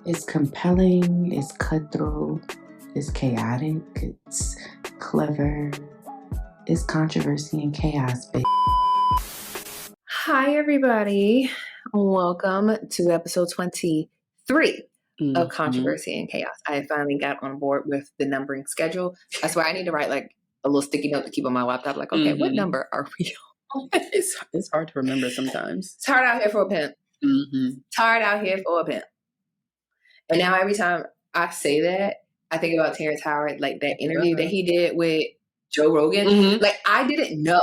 It's compelling, it's cutthroat, it's chaotic, it's clever, it's controversy and chaos, baby. Hi, everybody. Welcome to episode 23 of Controversy and Chaos. I finally got on board with the numbering schedule. That's why I need to write like a little sticky note to keep on my laptop. Like, okay, what number are we on? It's hard to remember sometimes. It's hard out here for a pimp. It's hard out here for a pimp. And now every time I say that, I think about Terrence Howard, like that interview that he did with Joe Rogan. Like, I didn't know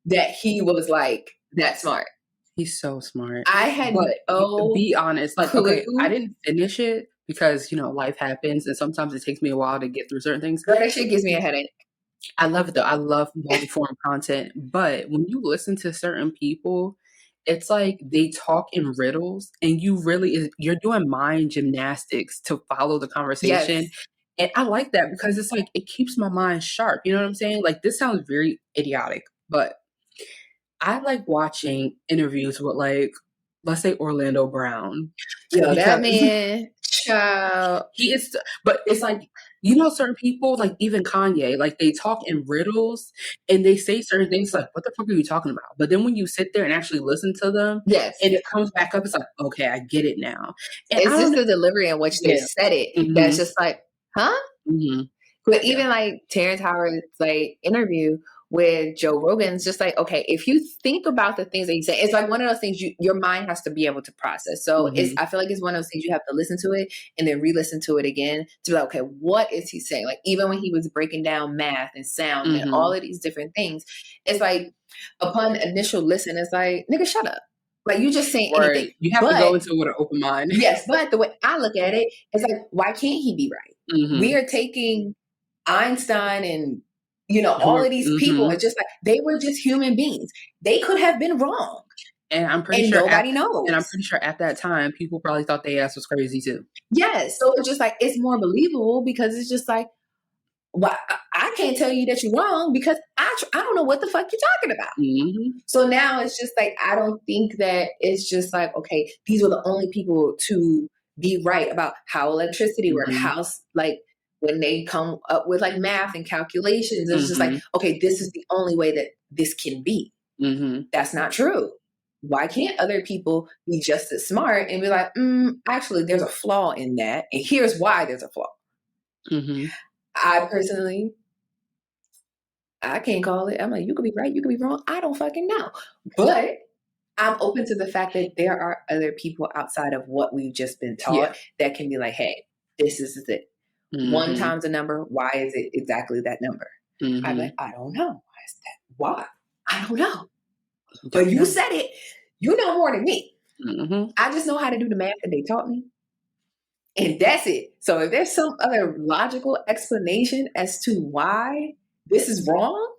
that he was like that smart. He's so smart. I had be honest, like, clue. okay, I didn't finish it because, you know, life happens and sometimes it takes me a while to get through certain things. Girl, that shit gives me a headache. I love it though. I love long-form content. But when you listen to certain people, it's like they talk in riddles and you're doing mind gymnastics to follow the conversation. Yes. And I like that because it's like, it keeps my mind sharp. You know what I'm saying? Like, this sounds very idiotic, but I like watching interviews with, like, let's say Orlando Brown. Yo, that man, child. He is, but it's like, you know, certain people, like even Kanye, like they talk in riddles and they say certain things like, what the fuck are you talking about? But then when you sit there and actually listen to them, yes, and it comes back up, it's like, okay, I get it now. And it's just the delivery in which they said it. That's just like, huh? But even like Terrence Howard's like interview with Joe Rogan's just like, okay, if you think about the things that he's saying, it's like one of those things your mind has to be able to process. So I feel like it's one of those things you have to listen to it and then re-listen to it again to be like, okay, what is he saying? Like, even when he was breaking down math and sound and all of these different things, it's like upon initial listen, it's like, nigga, shut up. Like, you just saying anything. You have to go into it with an open mind. Yes, but the way I look at it, it's like, why can't he be right? We are taking Einstein and, you know, all of these people are just like, they were just human beings. They could have been wrong. And I'm pretty sure nobody knows. And I'm pretty sure at that time, people probably thought their ass was crazy too. Yes. So it's just like, it's more believable because it's just like, well, I can't tell you that you're wrong because I don't know what the fuck you're talking about. So now it's just like, I don't think that it's just like, okay, these were the only people to be right about how electricity works, how, like, when they come up with like math and calculations, it's just like, okay, this is the only way that this can be. That's not true. Why can't other people be just as smart and be like, actually, there's a flaw in that. And here's why there's a flaw. I personally, I can't call it. I'm like, you could be right, you could be wrong. I don't fucking know. But I'm open to the fact that there are other people outside of what we've just been taught that can be like, hey, this is it. 1 times a number. Why is it exactly that number? I'm like, I don't know. Why is that? Why? I don't know. But you said it. You know more than me. I just know how to do the math that they taught me. And that's it. So if there's some other logical explanation as to why this is wrong,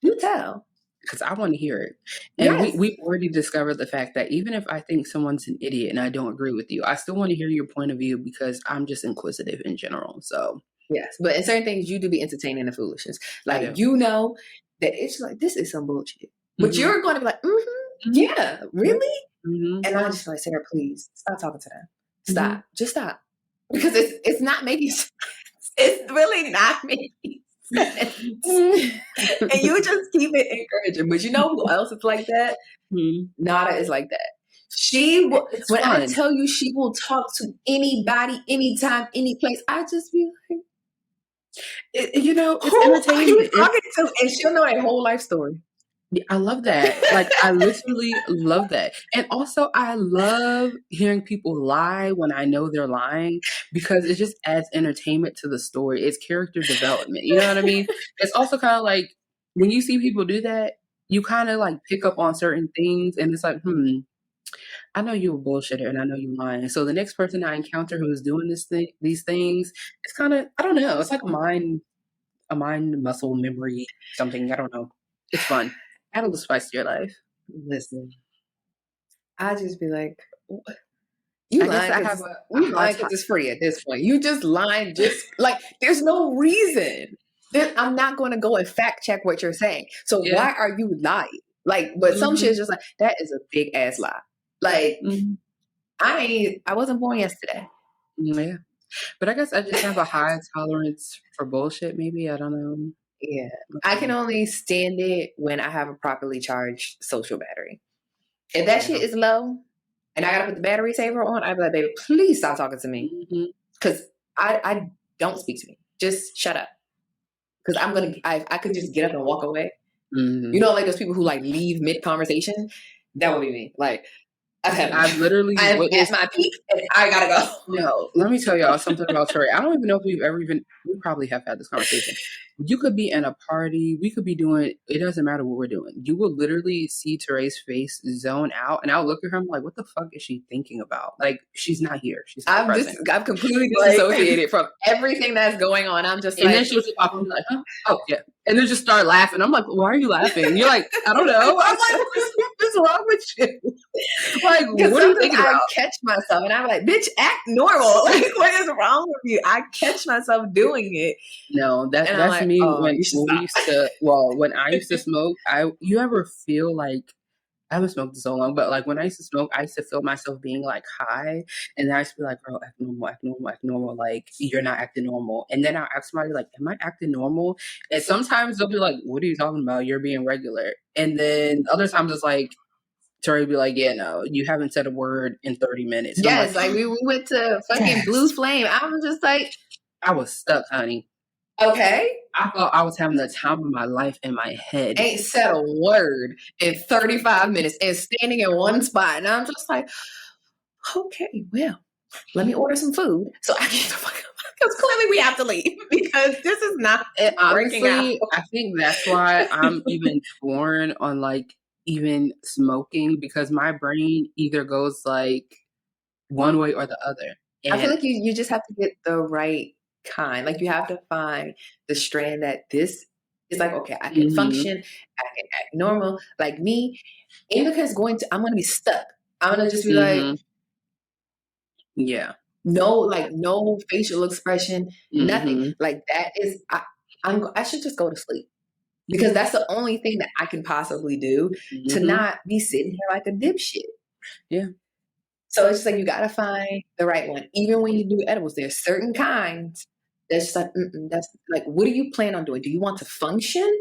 you tell. Because I want to hear it. And we've already discovered the fact that even if I think someone's an idiot and I don't agree with you, I still want to hear your point of view because I'm just inquisitive in general. So yes, but in certain things, you do be entertaining the foolishness. Like, you know that it's like, this is some bullshit. But you're going to be like, yeah, really? And I'm just like, Sarah, please stop talking to them. Stop. Just stop. Because it's not making sense. It's really not making sense. And you just keep it encouraging. But you know who else is like that? Nada is like that. She will, when I tell you she will talk to anybody, anytime, any place, I just be like, you know, it's entertaining. Who are you talking to? And she'll know their whole life story. Yeah, I love that. Like, I literally love that. And also, I love hearing people lie when I know they're lying because it just adds entertainment to the story. It's character development. You know what I mean? It's also kind of like when you see people do that, you kind of like pick up on certain things and it's like, I know you're a bullshitter and I know you're lying. So the next person I encounter who is doing these things, it's kind of, I don't know. It's like a mind muscle memory, something. I don't know. It's fun. Add a little spice to your life. Listen, I just be like, you lying because it's free at this point. You just lying, just like, there's no reason. I'm not going to go and fact check what you're saying. So why are you lying? Like, but some shit is just like, that is a big ass lie. Like, I wasn't born yesterday. Yeah. But I guess I just have a high tolerance for bullshit, maybe. I don't know. Yeah. I can only stand it when I have a properly charged social battery. If that shit is low and I gotta put the battery saver on, I'd be like, baby, please stop talking to me. Because I don't speak to me. Just shut up. Because I could just get up and walk away. You know, like those people who like leave mid conversation. That would be me. Like I've literally I'm witnessed at my peak and I gotta go. No, let me tell y'all something about Tori. I don't even know if we probably have had this conversation. You could be in a party, we could be doing, it doesn't matter what we're doing. You will literally see Tere's face zone out, and I'll look at her, I'm like, what the fuck is she thinking about? Like, she's not here. She's not present. I'm completely disassociated from everything that's going on. I'm just and then she'll just pop up and be like, huh? Oh, yeah. And then just start laughing. I'm like, why are you laughing? And you're like, I don't know. I'm like, what's wrong with you? Like, what are you thinking about? I catch myself and I'm like, bitch, act normal. Like, what is wrong with you? I catch myself doing it. No, that's like, me when I used to smoke. You ever feel like, I haven't smoked in so long, but like when I used to smoke, I used to feel myself being like high, and then I used to be like, "Girl, act normal, act normal, act normal." Like, you're not acting normal, and then I'll ask somebody like, "Am I acting normal?" And sometimes they'll be like, "What are you talking about? You're being regular." And then other times it's like, Tori be like, "Yeah, no, you haven't said a word in 30 minutes." And yes, like we went to fucking Blue Flame. I was just like, I was stuck, honey. Okay. I thought I was having the time of my life in my head. Ain't said a word in 35 minutes and standing in one spot. And I'm just like, okay, well, let me order some food so I can get the fuck out. Because clearly we have to leave because this is not working out. I think that's why I'm even torn on like even smoking, because my brain either goes like one way or the other. And I feel like you just have to get the right kind. Like you have to find the strand that this is like, okay, I can function, I can act normal. Like me, Indica's I'm going to be stuck. I'm going to just be like, yeah. No facial expression, nothing. Like that is, I should just go to sleep. Because that's the only thing that I can possibly do to not be sitting here like a dipshit. Yeah. So it's just like you got to find the right one. Even when you do edibles, there's certain kinds that's like, that's like, what do you plan on doing? Do you want to function,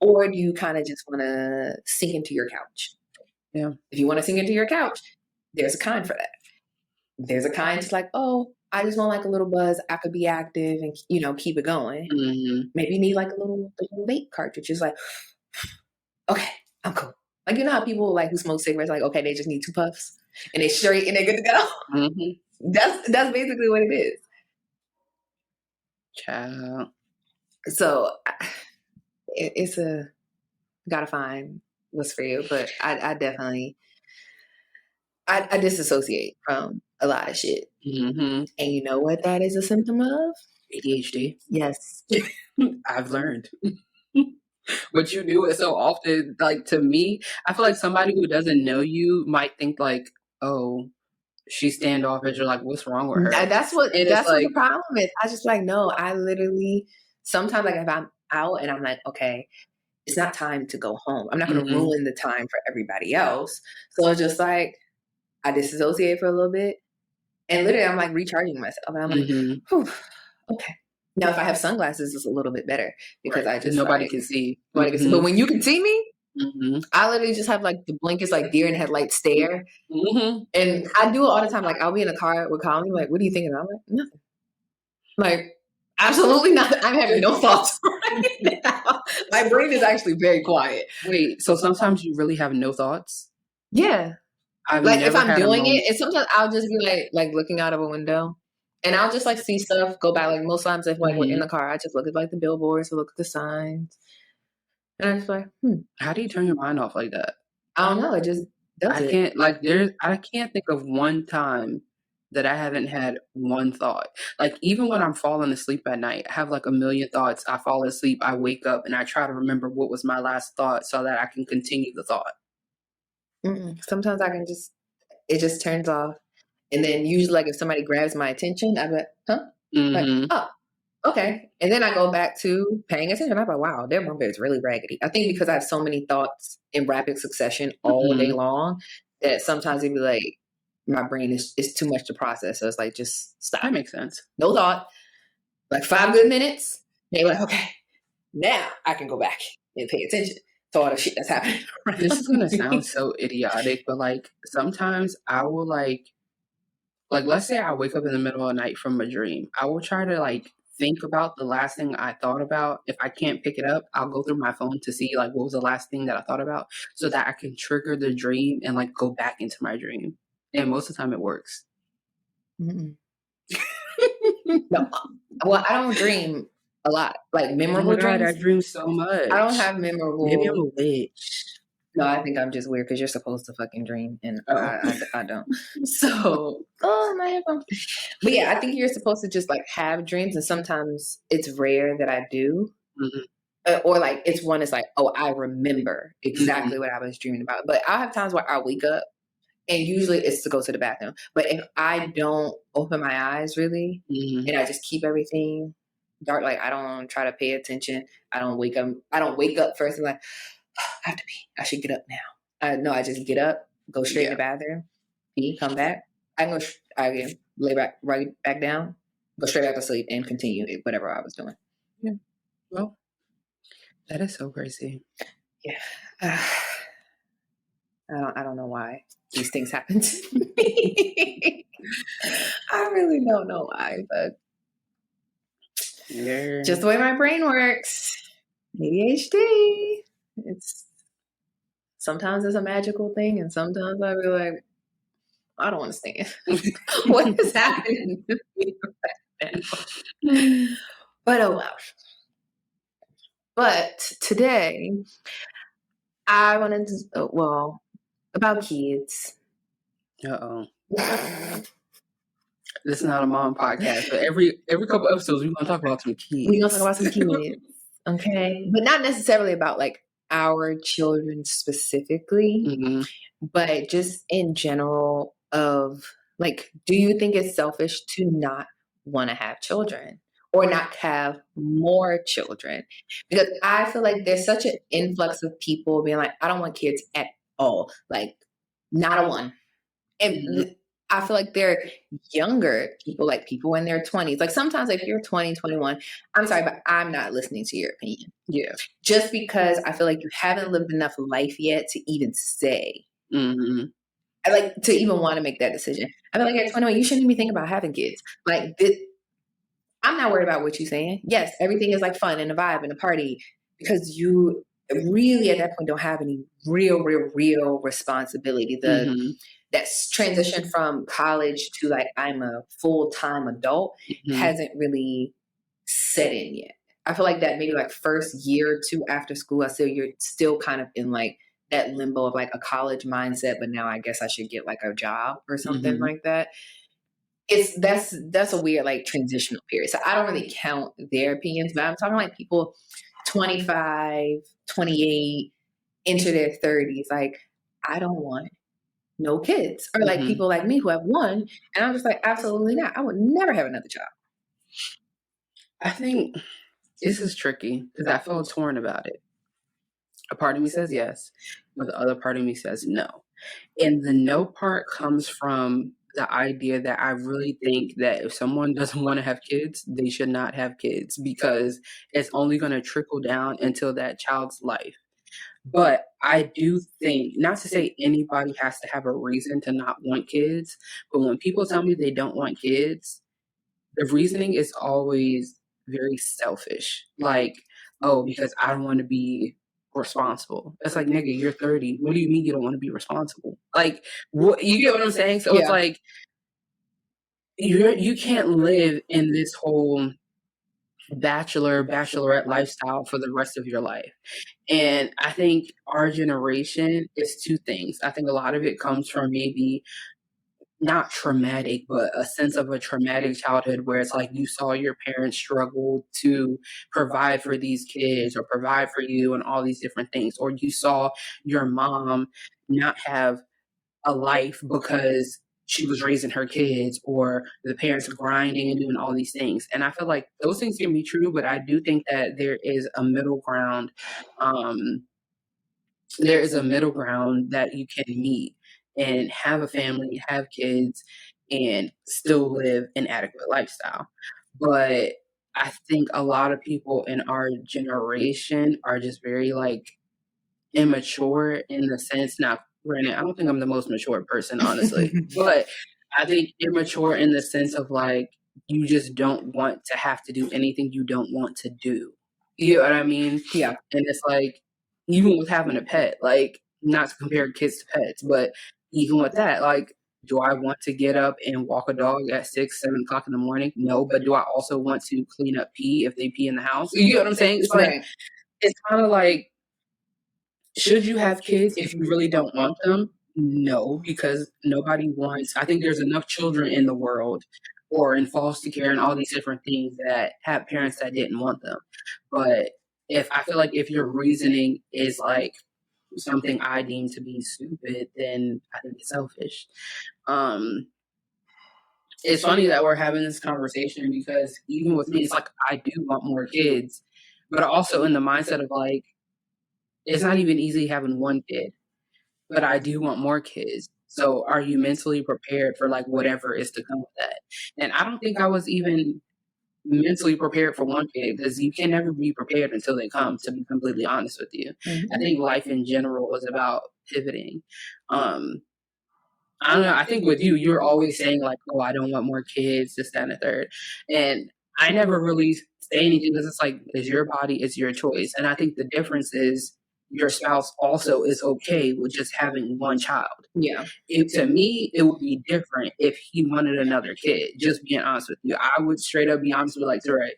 or do you kind of just want to sink into your couch? Yeah. If you want to sink into your couch, there's a kind for that. There's a kind that's like, oh, I just want like a little buzz. I could be active and, keep it going. Maybe you need like a little vape cartridge. It's like, okay, I'm cool. Like, you know how people like who smoke cigarettes, like, okay, they just need 2 puffs and they straight and they're good to go. That's basically what it is. Child. So it's gotta find what's for you, but I definitely I disassociate from a lot of shit. And you know what that is a symptom of? ADHD. Yes. I've learned. But you do it so often. Like, to me, I feel like somebody who doesn't know you might think like, oh, she's standoffish, or like, what's wrong with her? That's what the problem is. I just like, no, I literally sometimes like if I'm out and I'm like, okay, it's not time to go home. I'm not going to ruin the time for everybody else. So it's just like I disassociate for a little bit, and literally I'm like recharging myself. And I'm like, whew, okay. Now if I have sunglasses, it's a little bit better because I just nobody can see. But when you can see me, I literally just have like the blinkest like deer in headlight stare, and I do it all the time. Like I'll be in a car with Colin, like, what are you thinking about? I'm like, nothing. Like absolutely nothing. I'm having no thoughts right now. My brain is actually very quiet. Wait, so sometimes you really have no thoughts? Yeah. Like if I'm doing it, and sometimes I'll just be like looking out of a window, and I'll just like see stuff go by. Like most times, if like we're in the car, I just look at like the billboards or look at the signs, and I'm just like, How do you turn your mind off like that? I don't know. It just does. I can't think of one time that I haven't had one thought. Like even when I'm falling asleep at night, I have like a million thoughts. I fall asleep, I wake up, and I try to remember what was my last thought so that I can continue the thought. Sometimes it just turns off. And then usually like if somebody grabs my attention, I'd be like, huh? Like, oh, okay. And then I go back to paying attention. I'm like, wow, their bumper is really raggedy. I think because I have so many thoughts in rapid succession all day long that sometimes it'd be like, my brain is too much to process. So it's like, just stop. That makes sense. No thought. Like 5 good minutes. They're like, okay, now I can go back and pay attention to all the shit that's happening. This is gonna sound so idiotic, but like sometimes I will like let's say I wake up in the middle of the night from a dream. I will try to like think about the last thing I thought about. If I can't pick it up, I'll go through my phone to see like what was the last thing that I thought about so that I can trigger the dream and like go back into my dream. And most of the time it works. No. Well, I don't dream a lot. Like memorable dreams. I dream so much. I don't have memorable. Maybe I'm a witch. No, I think I'm just weird because you're supposed to fucking dream, and I don't. So, my headphones. But yeah, I think you're supposed to just like have dreams, and sometimes it's rare that I do. Mm-hmm. Or like it's one is like, oh, I remember exactly what I was dreaming about. But I'll have times where I wake up, and usually it's to go to the bathroom. But if I don't open my eyes really, and I just keep everything dark, like I don't try to pay attention. I don't wake up first and like, I have to pee. I should get up now. No, I just get up, go straight to the bathroom, pee, come back. I can lay right back down, go straight back to sleep, and continue whatever I was doing. Yeah. Well, that is so crazy. Yeah. I don't know why these things happen to me. I really don't know why, but just the way my brain works. ADHD. Sometimes it's a magical thing, and sometimes I be like, I don't understand what is happening to me right now. But oh well. But today, I wanted to about kids. This is not a mom podcast, but every couple episodes we're gonna talk about some kids. We're gonna talk about some kids, okay? But not necessarily about like our children specifically, but just in general of like, do you think it's selfish to not want to have children or not have more children? Because I feel like there's such an influx of people being like, I don't want kids at all, like not a one. And I feel like they're younger people, like people in their 20s. Like sometimes if you're 20, 21, I'm sorry, but I'm not listening to your opinion. Yeah. Just because I feel like you haven't lived enough life yet to even say. I like to even want to make that decision. I feel like at 21, you shouldn't even think about having kids. Like this, I'm not worried about what you're saying. Yes, everything is like fun and a vibe and a party because you really at that point don't have any real responsibility. That transition from college to like I'm a full-time adult hasn't really set in yet. I feel like that maybe like first year or two after school, you're still kind of in like that limbo of like a college mindset, but now I guess I should get like a job or something like that. That's a weird like transitional period. So I don't really count their opinions, but I'm talking like people 25, 28, into their 30s. Like, I don't want no kids. Or like people like me who have one. And I'm just like, absolutely not. I would never have another child. I think this is tricky because I feel torn about it. A part of me says yes, but the other part of me says no. And the no part comes from the idea that I really think that if someone doesn't want to have kids, they should not have kids because it's only going to trickle down into that child's life. But I do think, not to say anybody has to have a reason to not want kids, but when people tell me they don't want kids, the reasoning is always very selfish. Like, oh, because I don't want to be responsible. It's like, nigga, you're 30. What do you mean you don't want to be responsible? Like, what, you get what I'm saying? So it's like, you can't live in this whole bachelorette lifestyle for the rest of your life. And I think our generation is two things. I think a lot of it comes from maybe not traumatic, but a sense of a traumatic childhood where it's like you saw your parents struggle to provide for these kids or provide for you and all these different things. Or you saw your mom not have a life because she was raising her kids, or the parents grinding and doing all these things. And I feel like those things can be true, but I do think that there is a middle ground. There is a middle ground that you can meet. and have a family, have kids, and still live an adequate lifestyle. But I think a lot of people in our generation are just very like immature in the sense, now granted, I don't think I'm the most mature person, honestly, but I think immature in the sense of like, you just don't want to have to do anything you don't want to do. You know what I mean? Yeah. And it's like, even with having a pet, like, not to compare kids to pets, but even with that, like, do I want to get up and walk a dog at 6, 7 o'clock in the morning? No, but do I also want to clean up pee if they pee in the house? You know what I'm saying? It's like, Right. it's kind of like, should you have kids if you really don't want them? No, because nobody wants, I think there's enough children in the world or in foster care and all these different things that have parents that didn't want them. But if I feel like if your reasoning is like something I deem to be stupid, then I think it's selfish. It's funny that we're having this conversation because even with me, it's like I do want more kids, but also in the mindset of like, it's not even easy having one kid, but I do want more kids. So are you mentally prepared for like whatever is to come with that? And I don't think I was even mentally prepared for one kid because you can never be prepared until they come, to be completely honest with you. I think life in general is about pivoting. I don't know. I think with you, you're always saying like, "Oh, I don't want more kids," this, that, and the third. And I never really say anything because it's like, it's your body, it's your choice. And I think the difference is your spouse also is okay with just having one child. Yeah. To me, it would be different if he wanted another kid. Just being honest with you, I would straight up be honest with like, right.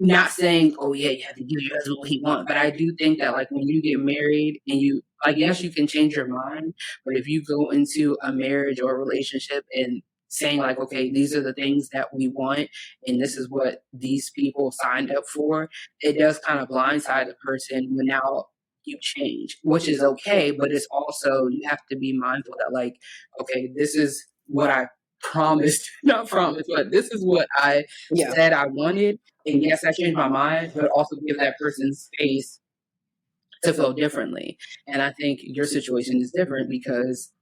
Not saying, oh yeah, you have to give your husband what he wants, but I do think that like when you get married and you like, yes, you can change your mind, but if you go into a marriage or a relationship and saying like, okay, these are the things that we want and this is what these people signed up for, it does kind of blindside the person when now you change, which is okay, but it's also, you have to be mindful that like, okay, this is what I promised, not promised, but this is what I said I wanted. And yes, I changed my mind, but also give that person space to feel differently. And I think your situation is different because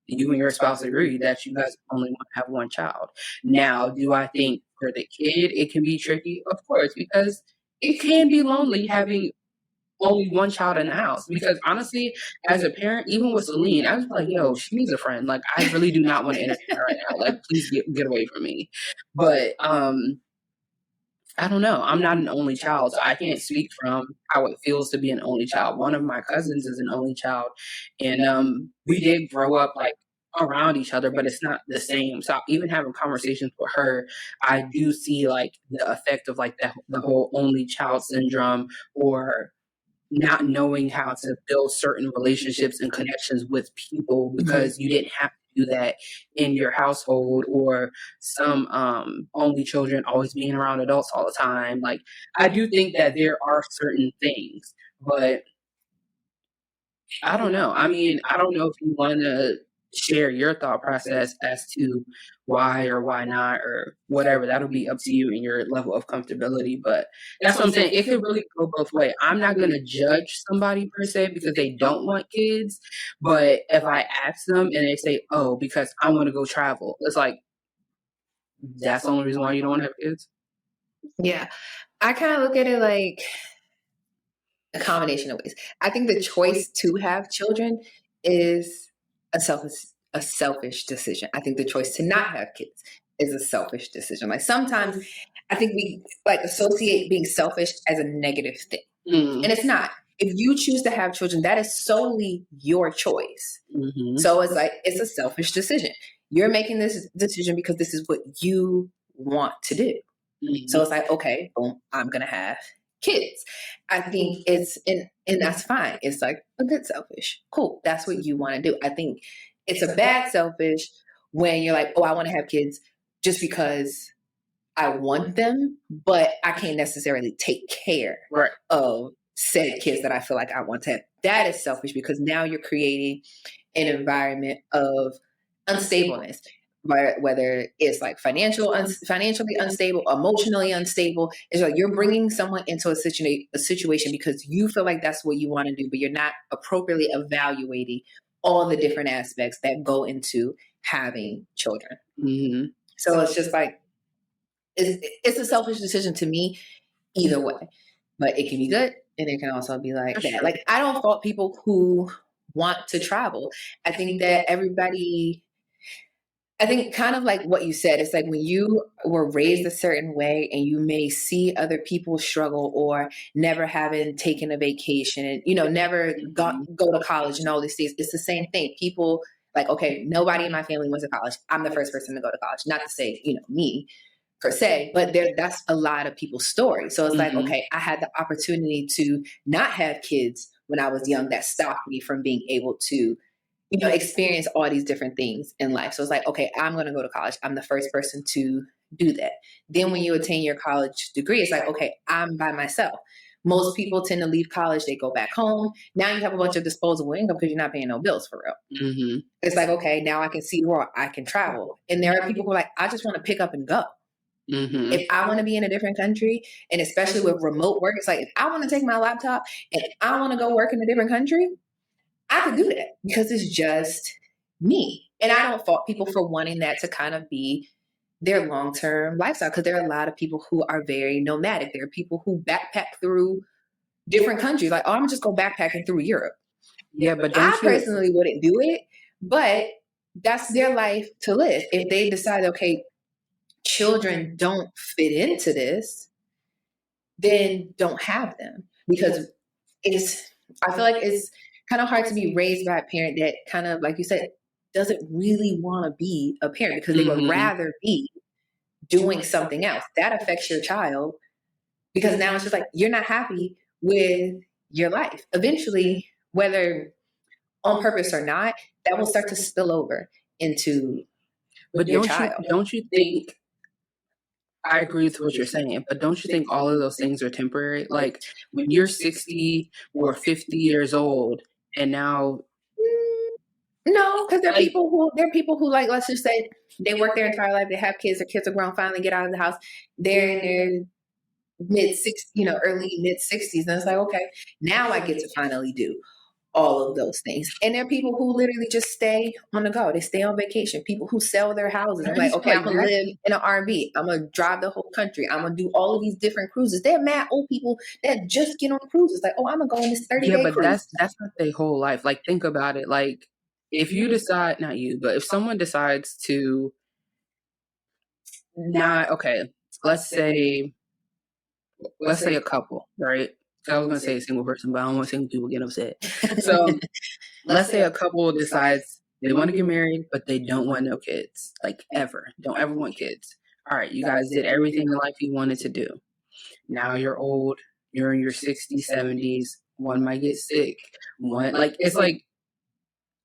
you and your spouse agree that you guys only want to have one child. Now, do I think for the kid it can be tricky? Of course, because it can be lonely having only one child in the house. Because honestly, as a parent, even with Celine, I was like, yo, she needs a friend. Like, I really do not want to entertain her right now. Like, please get away from me. But I don't know. I'm not an only child, so I can't speak from how it feels to be an only child. One of my cousins is an only child, and we did grow up like around each other, but it's not the same. So even having conversations with her, I do see like the effect of like the whole only child syndrome, or not knowing how to build certain relationships and connections with people because you didn't have to do that in your household, or some only children always being around adults all the time. Like, I do think that there are certain things, but I don't know. I mean, I don't know if you want to share your thought process as to why or why not or whatever. That'll be up to you and your level of comfortability. But that's what I'm saying. It could really go both ways. I'm not going to judge somebody per se because they don't want kids. But if I ask them and they say, oh, because I want to go travel, it's like, that's the only reason why you don't want to have kids? Yeah. I kind of look at it like a combination of ways. I think the choice to have children is a selfish decision. I think the choice to not have kids is a selfish decision. Like sometimes I think we like associate being selfish as a negative thing. And it's not. If you choose to have children, that is solely your choice. So it's like, it's a selfish decision. You're making this decision because this is what you want to do. So it's like, okay, boom, I'm going to have kids. I think it's, and that's fine. It's like a good selfish. Cool. That's what you want to do. I think it's a bad selfish when you're like, oh, I want to have kids just because I want them, but I can't necessarily take care of said kids that I feel like I want to have. That is selfish because now you're creating an environment of unstableness, whether it's like financially unstable, emotionally unstable. It's like you're bringing someone into a situation because you feel like that's what you want to do, but you're not appropriately evaluating all the different aspects that go into having children. Mm-hmm. So it's just like, it's a selfish decision to me either way, but it can be good and it can also be like that. Like, I don't fault people who want to travel. I think that I think kind of like what you said, it's like when you were raised a certain way and you may see other people struggle or never having taken a vacation and, never go to college and all these things. It's the same thing. People like, okay, nobody in my family went to college. I'm the first person to go to college. Not to say, me per se, but that's a lot of people's story. So it's like, okay, I had the opportunity to not have kids when I was young that stopped me from being able to experience all these different things in life. So it's like, okay, I'm going to go to college. I'm the first person to do that. Then when you attain your college degree, it's like, okay, I'm by myself. Most people tend to leave college, they go back home. Now you have a bunch of disposable income because you're not paying no bills for real. Mm-hmm. It's like, okay, now I can see where I can travel. And there are people who are like, I just want to pick up and go. Mm-hmm. If I want to be in a different country, and especially with remote work, it's like, if I want to take my laptop and I want to go work in a different country, I could do that because it's just me. And I don't fault people for wanting that to kind of be their long-term lifestyle, because there are a lot of people who are very nomadic. There are people who backpack through different countries. Like, oh, I'm just go backpacking through Europe. Yeah, but I personally wouldn't do it, but that's their life to live. If they decide, okay, children don't fit into this, then don't have them, because I feel like it's kind of hard to be raised by a parent that kind of, like you said, doesn't really want to be a parent because they would rather be doing something else. That affects your child because now it's just like, you're not happy with your life. Eventually, whether on purpose or not, that will start to spill over into your child. Don't you think, I agree with what you're saying, but don't you think all of those things are temporary? Like when you're 60 or 50 years old and now... No, because there are people who like, let's just say they work their entire life, they have kids, their kids are grown, finally get out of the house, they're in their early mid 60s, and it's like, okay, now I get to finally do all of those things. And there are people who literally just stay on the go. They stay on vacation. People who sell their houses. I'm like, okay, I'm going to live in an RV. I'm going to drive the whole country. I'm going to do all of these different cruises. They're mad old people that just get on cruises. Like, oh, I'm going to go on this 30-day cruise. Yeah, but that's not their whole life. Like, think about it. Like, if you decide, not you, but if someone decides to not, okay, let's say a couple, right? I was going to say a single person, but I don't want single people get upset. So let's say a couple decides they want to get married, but they don't want no kids, like ever. Don't ever want kids. All right, you guys did everything in life you wanted to do. Now you're old. You're in your 60s, 70s. One might get sick. It's like,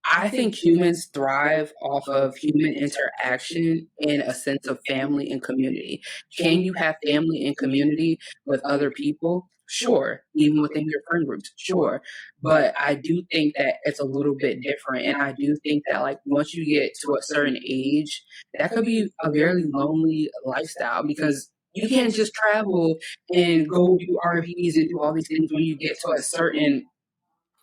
I think humans thrive off of human interaction and a sense of family and community. Can you have family and community with other people? Sure. Even within your friend groups? Sure. But I do think that it's a little bit different. And I do think that, like, once you get to a certain age, that could be a very lonely lifestyle, because you can't just travel and go do RVs and do all these things when you get to a certain...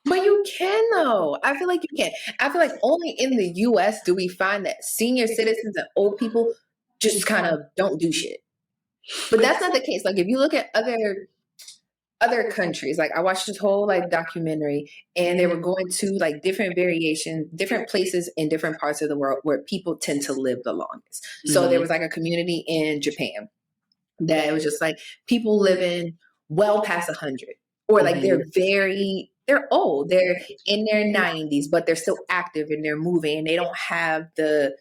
But you can, though. I feel like you can. I feel like only in the U.S. do we find that senior citizens and old people just kind of don't do shit. But that's not the case. Like, if you look at other countries, like I watched this whole documentary, and they were going to like different variations, different places in different parts of the world where people tend to live the longest. So there was like a community in Japan that it was just like people living well past 100, or like they're old. They're in their 90s, but they're still active and they're moving, and they don't have the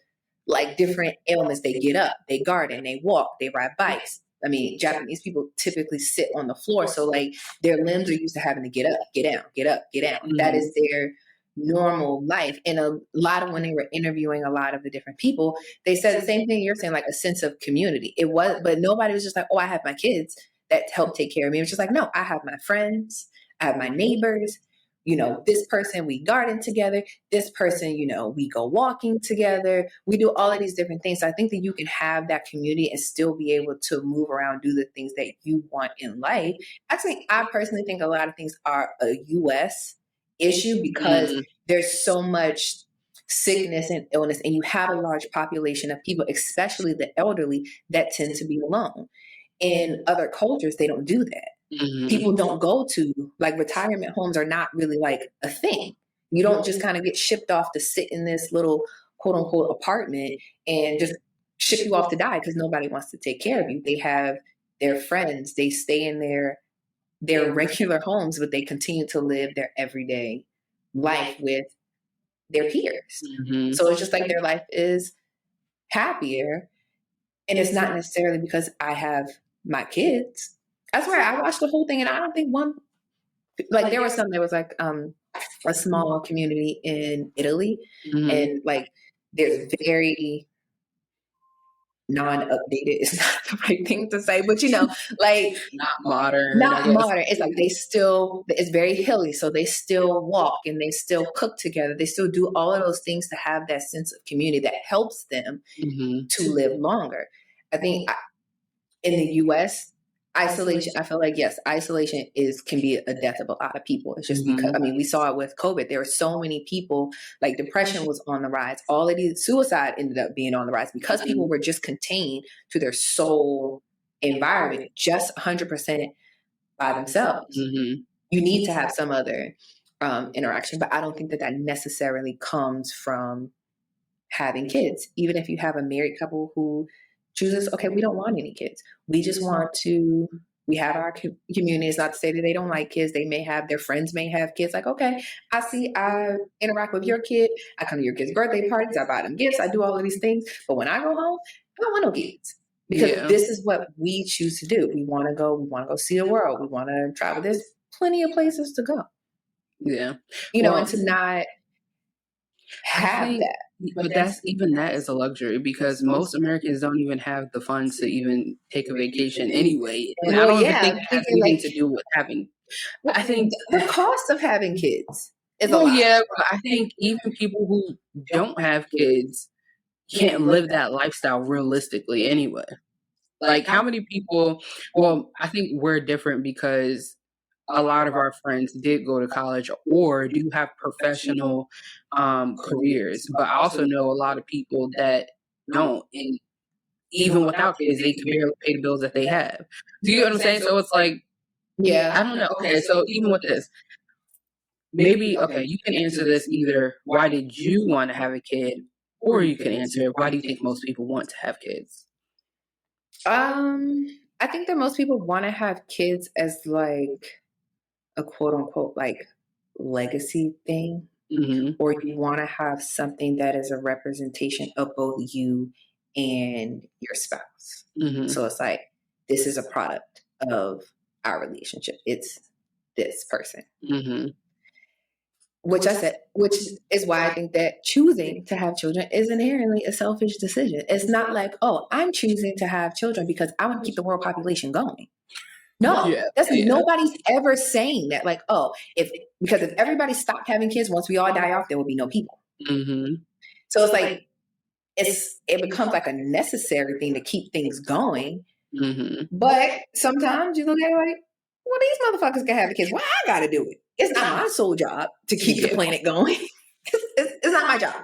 like different ailments. They get up, they garden, they walk, they ride bikes. I mean, Japanese people typically sit on the floor. So like their limbs are used to having to get up, get down, get up, get down. Mm-hmm. That is their normal life. And a lot of, when they were interviewing a lot of the different people, they said the same thing you're saying, like a sense of community. It was, but nobody was just like, oh, I have my kids that help take care of me. It was just like, no, I have my friends, I have my neighbors, this person, we garden together. This person, we go walking together. We do all of these different things. So I think that you can have that community and still be able to move around, do the things that you want in life. Actually, I personally think a lot of things are a U.S. issue because there's so much sickness and illness, and you have a large population of people, especially the elderly, that tend to be alone. In other cultures, they don't do that. Mm-hmm. People don't go to, like, retirement homes are not really like a thing. You don't just kind of get shipped off to sit in this little quote unquote apartment and just ship you off to die because nobody wants to take care of you. They have their friends, they stay in their regular homes, but they continue to live their everyday life with their peers. Mm-hmm. So it's just like their life is happier. And it's not necessarily because I have my kids. I swear, I watched the whole thing, and I don't think one, like, there was something that was like a small community in Italy, Mm-hmm. and like there's very non-updated is not the right thing to say, but like not modern. It's like it's very hilly, so they still walk and they still cook together. They still do all of those things to have that sense of community that helps them to live longer. I think in the US, isolation, I feel like, yes, isolation can be a death of a lot of people. It's just because, I mean, we saw it with COVID. There were so many people, like depression was on the rise. All of these, suicide ended up being on the rise because people were just contained to their sole environment, just 100% by themselves. You need to have some other interaction, but I don't think that necessarily comes from having kids. Even if you have a married couple who chooses, okay, we don't want any kids. We just want to, we have our community. It's not to say that they don't like kids. They may have, their friends may have kids. Like, okay, I interact with your kid. I come to your kids' birthday parties. I buy them gifts. I do all of these things. But when I go home, I don't want no kids. Because this is what we choose to do. We want to go see the world. We want to travel. There's plenty of places to go. Yeah. And to not have that. But that is a luxury because most Americans don't even have the funds to even take a vacation anyway. And I don't even think it has anything to do with having. I think the cost of having kids is a lot. Yeah, but I think even people who don't have kids can't live that lifestyle realistically anyway. Like how many people? Well, I think we're different because a lot of our friends did go to college or do have professional careers. But I also know a lot of people that don't. And even without kids, they can barely pay the bills that they have. Do you know what I'm saying? So it's like, I don't know. Okay, so even with this, maybe, okay, you can answer this either, why did you want to have a kid? Or you can answer, why do you think most people want to have kids? I think that most people want to have kids as like a quote unquote like legacy thing, or you want to have something that is a representation of both you and your spouse. So it's like, this is a product of our relationship. It's this person. Which is why I think that choosing to have children is inherently a selfish decision. It's not like, oh, I'm choosing to have children because I want to keep the world population going. No, nobody's ever saying that. Like, oh, because if everybody stopped having kids, once we all die off, there will be no people. So it's like, it becomes like a necessary thing to keep things going. But sometimes you look at it like, well, these motherfuckers can have kids. Why I got to do it? It's not my sole job to keep the planet going. It's not my job.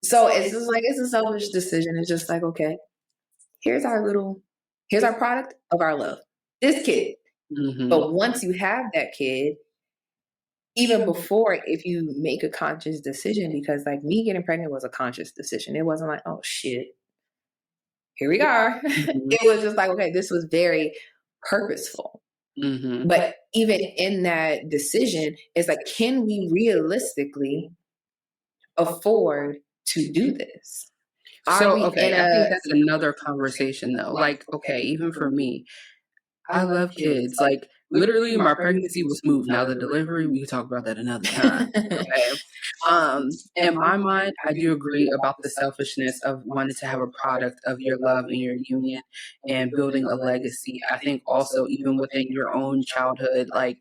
So it's just like, it's a selfish decision. It's just like, okay, here's our product of our love. This kid. But once you have that kid, even before, if you make a conscious decision, because like me getting pregnant was a conscious decision. It wasn't like, oh shit, here we are. It was just like, okay, this was very purposeful. But even in that decision, it's like, can we realistically afford to do this? So, okay, I think that's another conversation though. Like, okay, even for me, I love kids. Like, literally, my pregnancy was smooth. Now, the delivery, we can talk about that another time. Okay. In my mind, I do agree about the selfishness of wanting to have a product of your love and your union and building a legacy. I think also, even within your own childhood, like,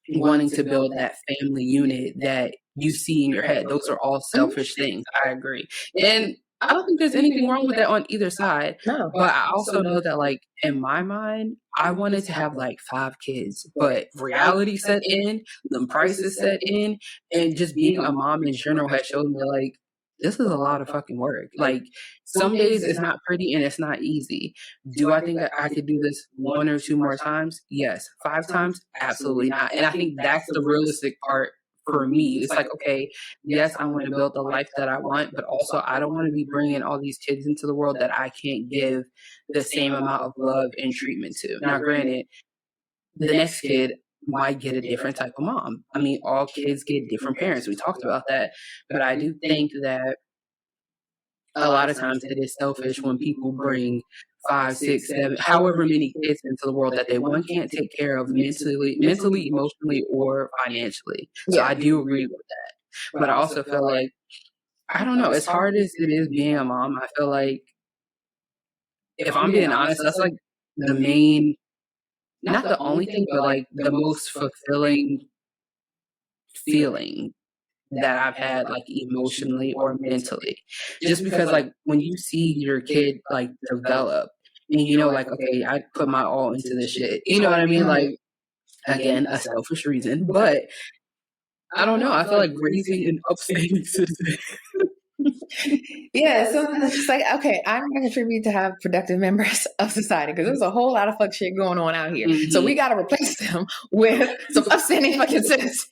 wanting to build that family unit that you see in your head. Those are all selfish things. I agree. And I don't think there's anything wrong with that on either side. No. But I also know that, like, in my mind, I wanted to have like 5 kids, but reality set in, the prices set in, and just being a mom in general has showed me like this is a lot of fucking work. Like some days it's not pretty and it's not easy. Do I think that I could do this 1 or 2 more times? Yes. 5 times? Absolutely not. And I think that's the realistic part for me. It's like, okay, yes, I want to build the life that I want, but also I don't want to be bringing all these kids into the world that I can't give the same amount of love and treatment to. Now, granted, the next kid might get a different type of mom. I mean, all kids get different parents. We talked about that. But I do think that a lot of times it is selfish when people bring 5, 6, 7, however many kids into the world that they one can't take care of mentally, emotionally, or financially. So I do agree with that. But I also feel like, I don't know, as hard as it is being a mom, I feel like, if I'm being honest, that's like the main, not the only thing, but like the most fulfilling feeling that I've had, like emotionally or mentally. Just because like when you see your kid like develop and you know, like, okay, I put my all into this shit. You know what I mean? Like, again, a selfish reason, but I don't know. I feel like raising an upstanding citizen. Yeah, so it's just like, okay, I'm going to contribute to have productive members of society because there's a whole lot of fuck shit going on out here. Mm-hmm. So we got to replace them with some upstanding fucking citizens.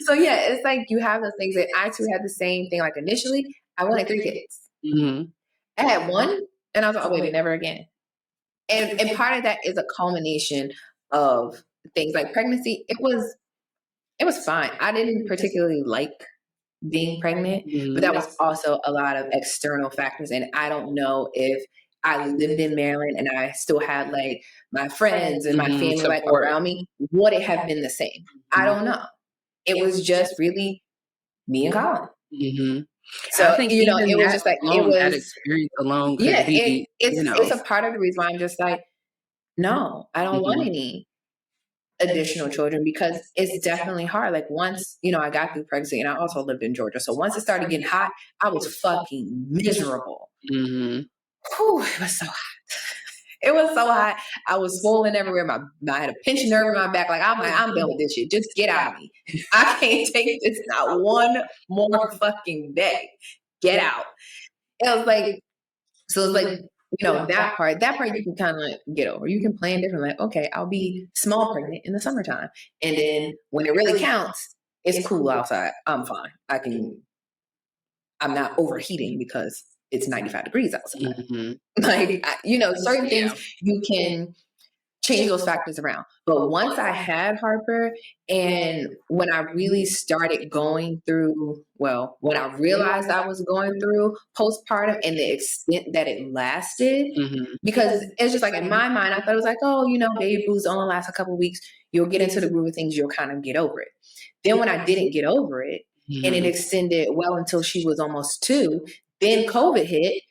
So yeah, it's like you have those things. And I too had the same thing. Like initially, I wanted 3 kids. Mm-hmm. I had 1, and I was like, oh wait, never again. And part of that is a culmination of things like pregnancy. It was fine. I didn't particularly like being pregnant, but that was also a lot of external factors. And I don't know if I lived in Maryland and I still had like my friends and my family like around me, would it have been the same? I don't know. It was just really me and Colin. Mm-hmm. So I think, you know, it was just like it was that experience alone. Yeah, it's a part of the reason why I'm just like, no, I don't want any additional children because it's definitely hard. Like once, you know, I got through pregnancy and I also lived in Georgia. So once it started getting hot, I was fucking miserable. Mm-hmm. Whew, it was so hot. It was so hot. I was swollen everywhere. I had a pinched nerve in my back. Like I'm done with this shit. Just get out of me. I can't take this not one more fucking day. Get out. It was like, so it's like, you know, that part you can kind of like get over. You can plan different. Like, okay, I'll be small pregnant in the summertime. And then when it really counts, it's cool outside. I'm fine. I'm not overheating because it's 95 degrees outside. Mm-hmm. Like, you know, certain things you can change those factors around. But once I had Harper and when I really started going through, well, when I realized I was going through postpartum and the extent that it lasted, because it's just like in my mind, I thought it was like, oh, you know, baby blues only last a couple of weeks. You'll get into the groove of things. You'll kind of get over it. Then when I didn't get over it and it extended well until she was almost 2, then COVID hit.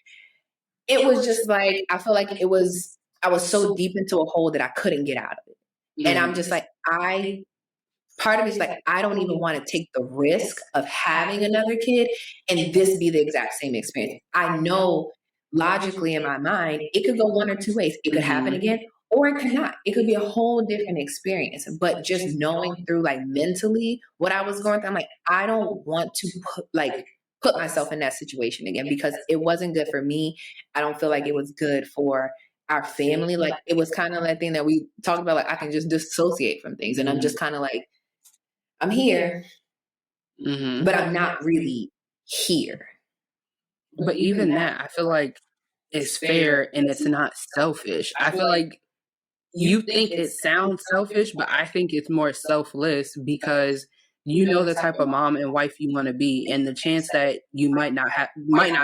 It was just like, I feel like I was so deep into a hole that I couldn't get out of it. And I'm just like, part of me is like, I don't even want to take the risk of having another kid and this be the exact same experience. I know logically in my mind, it could go 1 or 2 ways. It could happen again or it could not. It could be a whole different experience. But just knowing through like mentally what I was going through, I'm like, I don't want to put myself in that situation again because it wasn't good for me. I don't feel like it was good for our family. Like it was kind of that thing that we talked about, like I can just dissociate from things and I'm just kind of like, I'm here, but I'm not really here. But even that, I feel like it's fair and it's not selfish. I feel like you think it sounds selfish, but I think it's more selfless because you know the type of mom and wife you want to be, and the chance that you might not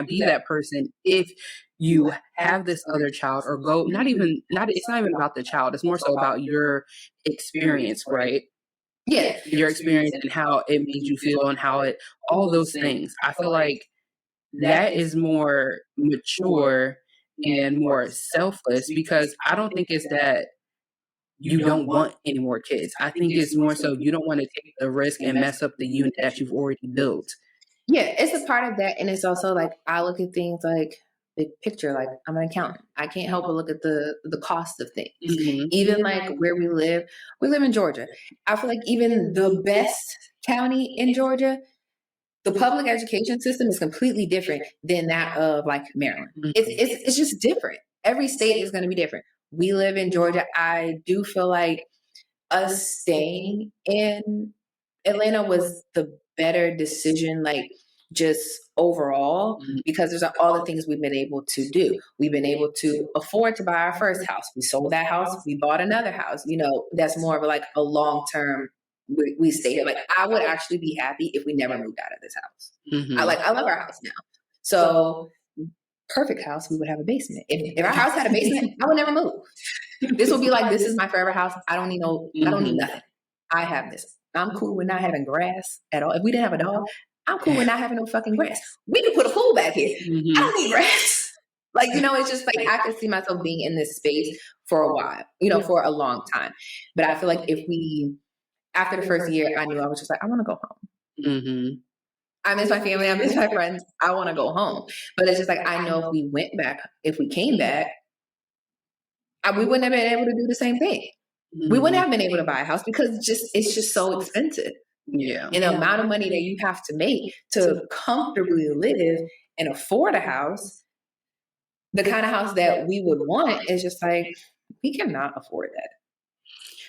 be that person if you have this other child or go it's not even about the child. It's more so about your experience, right? Yeah. Your experience and how it made you feel and all those things. I feel like that is more mature and more selfless because I don't think it's that you don't want any more kids. I think it's more so you don't want to take the risk and mess up the unit that you've already built. Yeah, it's a part of that. And it's also like, I look at things like big picture, like I'm an accountant. I can't help but look at the cost of things. Even like where we live in Georgia. I feel like even the best county in Georgia, the public education system is completely different than that of like Maryland. It's just different. Every state is going to be different. We live in Georgia. I do feel like us staying in Atlanta was the better decision, like just overall, because there's all the things we've been able to do. We've been able to afford to buy our first house. We sold that house. We bought another house. You know, that's more of like a long term. We stay here. Like, I would actually be happy if we never moved out of this house. I love our house now. So perfect house. We would have a basement. If our house had a basement, I would never move. This would be like, this is my forever house. I don't need nothing. I have this. I'm cool with not having grass at all. If we didn't have a dog, I'm cool with not having no fucking grass. We could put a pool back here. I don't need grass. Like, you know, it's just like, I could see myself being in this space for a while, you know, for a long time. But I feel like after the first year, I knew I was just like, I want to go home. I miss my family. I miss my friends. I want to go home. But it's just like, I know if we came back, we wouldn't have been able to do the same thing. We wouldn't have been able to buy a house because it's just so expensive. Yeah. And the amount of money that you have to make to comfortably live and afford a house, the kind of house that we would want, is just like, we cannot afford that.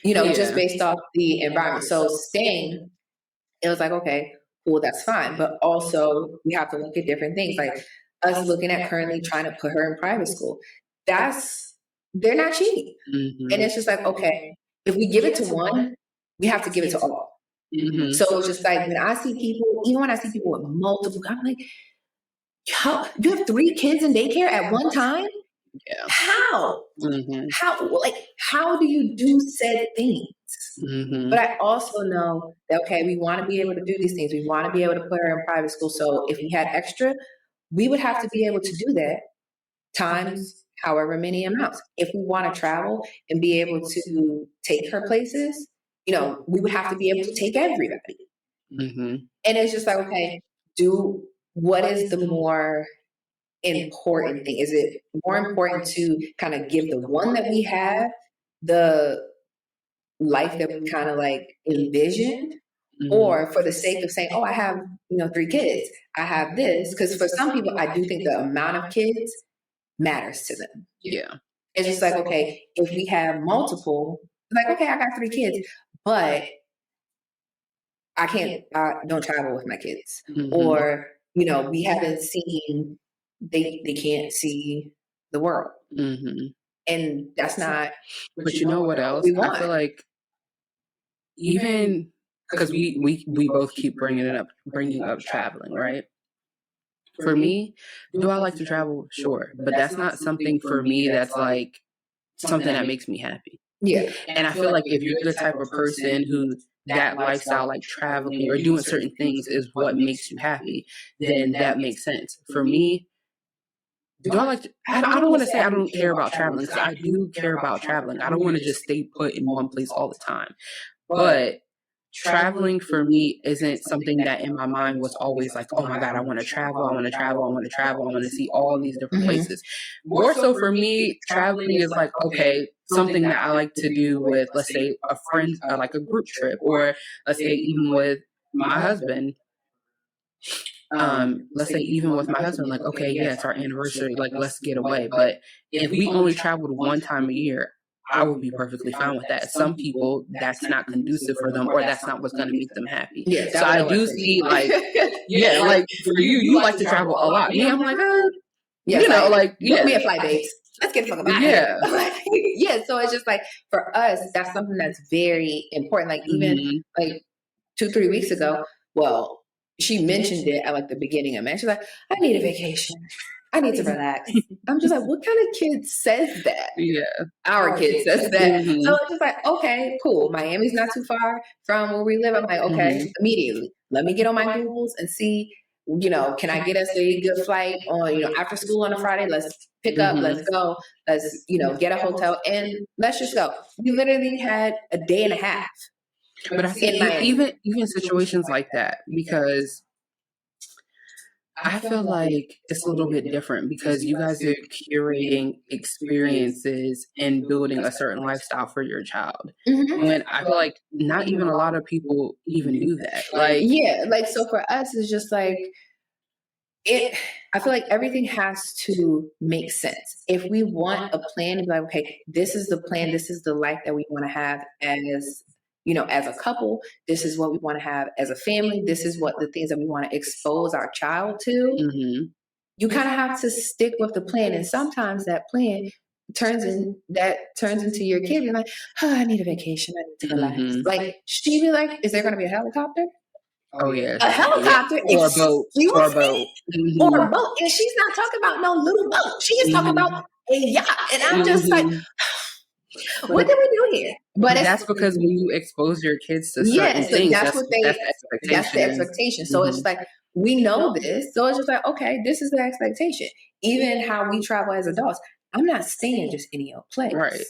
You know, just based off the environment. So staying, it was like, okay, cool, that's fine. But also we have to look at different things. Like us looking at currently trying to put her in private school. They're not cheap. And it's just like, okay, if we give it to one, we have to give it to all. So it's just like, when I see people, even when I see people with multiple, I'm like, you have 3 kids in daycare at one time? Yeah. How? How do you do said things? But I also know that, okay, we want to be able to do these things. We want to be able to put her in private school. So if we had extra, we would have to be able to do that times however many amounts. If we want to travel and be able to take her places, you know, we would have to be able to take everybody. And it's just like, okay, what is the more important thing? Is it more important to kind of give the one that we have the life that we kind of like envisioned, or for the sake of saying, oh, I have, 3 kids, I have this? Because for some people, I do think the amount of kids matters to them. Yeah. It's just like, okay, if we have multiple, like, okay, I got 3 kids, but I don't travel with my kids. Or, we haven't seen, they can't see the world. And that's not, but you know what else? I feel like, even because we both keep bringing up traveling, right? For me, do I like to travel? Sure. But that's not something for me that's like something that makes me happy. Yeah. And I feel like if you're the type of person who that lifestyle, like traveling or doing certain things, is what makes you happy, then that makes sense. For me, do I like to, I don't want to say I don't care about traveling, because I do care about traveling. I don't want to just stay put in one place all the time. But traveling for me isn't something that in my mind was always like, oh my God, I want to travel, I want to travel, I want to travel, I want to see all these different places. More so for me, traveling is like, okay, something that I like to do with, let's say, a friend, like a group trip, or let's say even with my husband. Let's say even with my husband, like, okay, yeah, it's our anniversary, like, let's get away. But if we only traveled one time a year, I would be perfectly fine with that. Some people, that's not conducive for them, or that's not what's going to make them happy. Yeah, so I do see, like, yeah, like for you like to travel a lot. Me, I'm like, book me a flight, babes. Let's get the fuck about it. Yeah, so it's just like, for us, that's something that's very important. Like, even like 2-3 weeks ago, well, she mentioned it at like the beginning of it. She's like, I need a vacation. I need to relax. I'm just like, what kind of kid says that? Yeah. Our kid says that. So it's just like, okay, cool. Miami's not too far from where we live. I'm like, okay, immediately. Let me get on my Googles and see, can I get us a good flight on, after school on a Friday? Let's pick up, let's go. Let's, get a hotel and let's just go. We literally had a day and a half. But I see even situations like that, because I feel like it's a little bit different because you guys are curating experiences and building a certain lifestyle for your child. Mm-hmm. When I feel like not even a lot of people even do that. Like, yeah, like, so for us, it's just like, I feel like everything has to make sense. If we want a plan to be like, okay, this is the plan, this is the life that we want to have as, as a couple, this is what we want to have as a family, this is what the things that we want to expose our child to. mm-hmm. You kind of have to stick with the plan. And sometimes that plan turns into your kid being like, oh, I need a vacation, I need to relax. Mm-hmm. Like, she be like, is there going to be a helicopter? Oh, yes. A helicopter, or a boat. Or a boat. Mm-hmm. Or a boat. And she's not talking about no little boat. She is talking about a yacht. And I'm just like, what did we do here? But that's because when you expose your kids to certain things, that's the expectation. So it's like, we know this. So it's just like, okay, this is the expectation. Even how we travel as adults, I'm not staying just any old place. Right.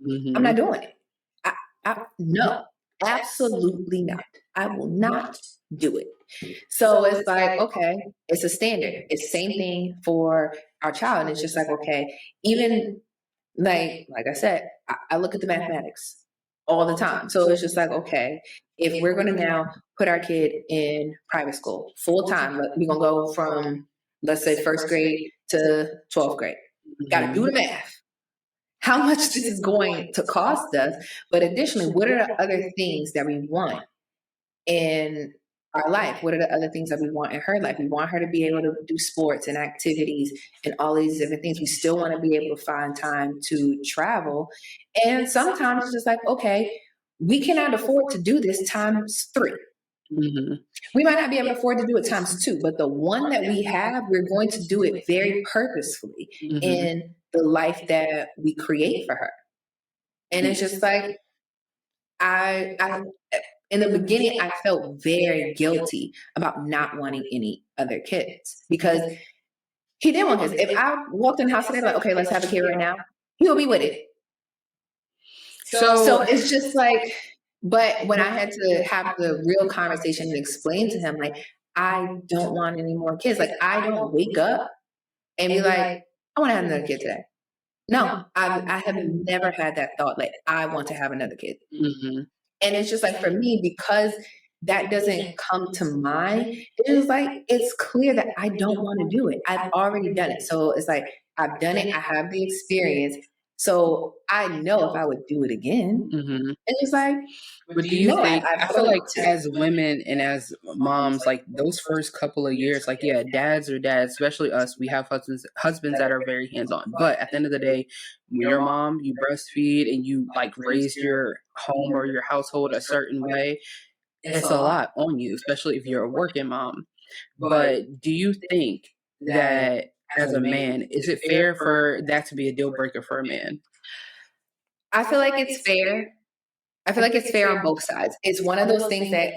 Mm-hmm. I'm not doing it. No, absolutely not. I will not do it. So it's like, okay, it's a standard. It's the same thing for our child. And it's just like, okay, even like I said, I look at the mathematics all the time. So it's just like, okay, if we're going to now put our kid in private school full time, we're going to go from, let's say, first grade to 12th grade. Got to do the math. How much this is going to cost us, but additionally, what are the other things that we want in our life? What are the other things that we want in her life? We want her to be able to do sports and activities and all these different things. We still want to be able to find time to travel. And sometimes it's just like, okay, we cannot afford to do this times 3. Mm-hmm. We might not be able to afford to do it times 2, but the one that we have, we're going to do it very purposefully in the life that we create for her. And it's just like, I in the beginning, I felt very guilty about not wanting any other kids because he didn't want kids. If I walked in the house today, like, okay, let's have a kid right now, he'll be with it. So it's just like, but when I had to have the real conversation and explain to him, like, I don't want any more kids. Like, I don't wake up and be like, I want to have another kid today. No, I have never had that thought. Like, I want to have another kid. Mm-hmm. And it's just like, for me, because that doesn't come to mind, it's like, it's clear that I don't want to do it. I've already done it. So it's like, I've done it. I have the experience. So I know if I would do it again. Mm-hmm. It's like, but do you think, I feel like as women and as moms, like those first couple of years, like, yeah, dads are dads, especially us, we have husbands that are very hands-on. But at the end of the day, when you're a mom, you breastfeed and you like raise your home or your household a certain way, it's a lot on you, especially if you're a working mom. But do you think that as a man, is it fair for that to be a deal breaker for a man? I feel like it's fair. I feel like it's fair on both sides. It's one of those things that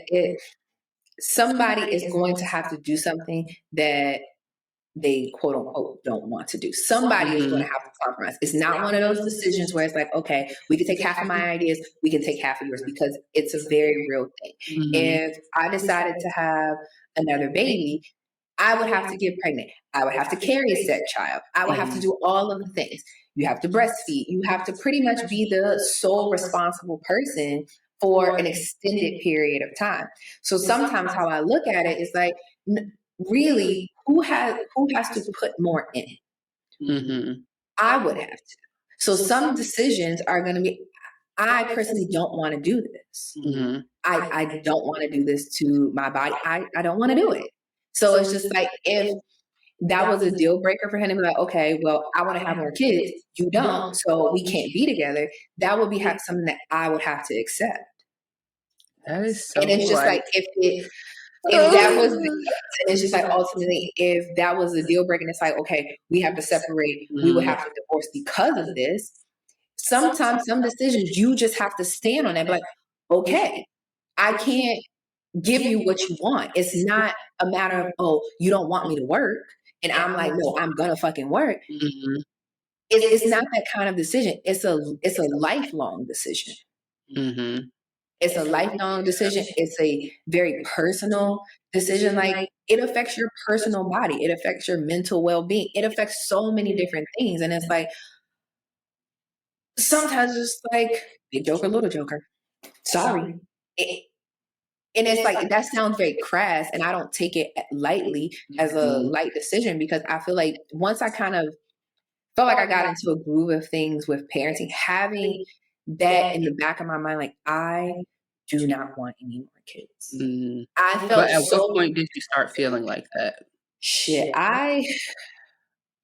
somebody is going to have to do something that they quote unquote don't want to do. Somebody is going to have to compromise. It's not one of those decisions where it's like, okay, we can take half of my ideas, we can take half of yours, because it's a very real thing. If I decided to have another baby, I would have to get pregnant. I would have to carry a said child. I would have to do all of the things. You have to breastfeed. You have to pretty much be the sole responsible person for an extended period of time. So sometimes how I look at it is like, really, who has to put more in? I would have to. So some decisions are going to be, I personally don't want to do this. I don't want to do this to my body. I don't want to do it. So it's just like, if that was a deal breaker for him to be like, okay, well, I want to have more kids. You don't, so we can't be together. That would be something that I would have to accept. That is so. And it's just like, if that was, and it's just like, ultimately, if that was a deal breaker, and it's like, okay, we have to separate. We would have to divorce because of this. Sometimes some decisions you just have to stand on and be like, okay, I can't give you what you want. It's not a matter of, oh, you don't want me to work. And I'm like, no, I'm gonna fucking work. It's not that kind of decision. It's a lifelong decision. It's a lifelong decision. It's a very personal decision. Like, it affects your personal body. It affects your mental well-being. It affects so many different things. And it's like, sometimes it's like, big joker, little joker. Sorry. And it's like, that sounds very crass, and I don't take it lightly as a light decision, because I feel like once I kind of felt like I got into a groove of things with parenting, having that in the back of my mind, like, I do not want any more kids. I felt But at what point did you start feeling like that? Shit, I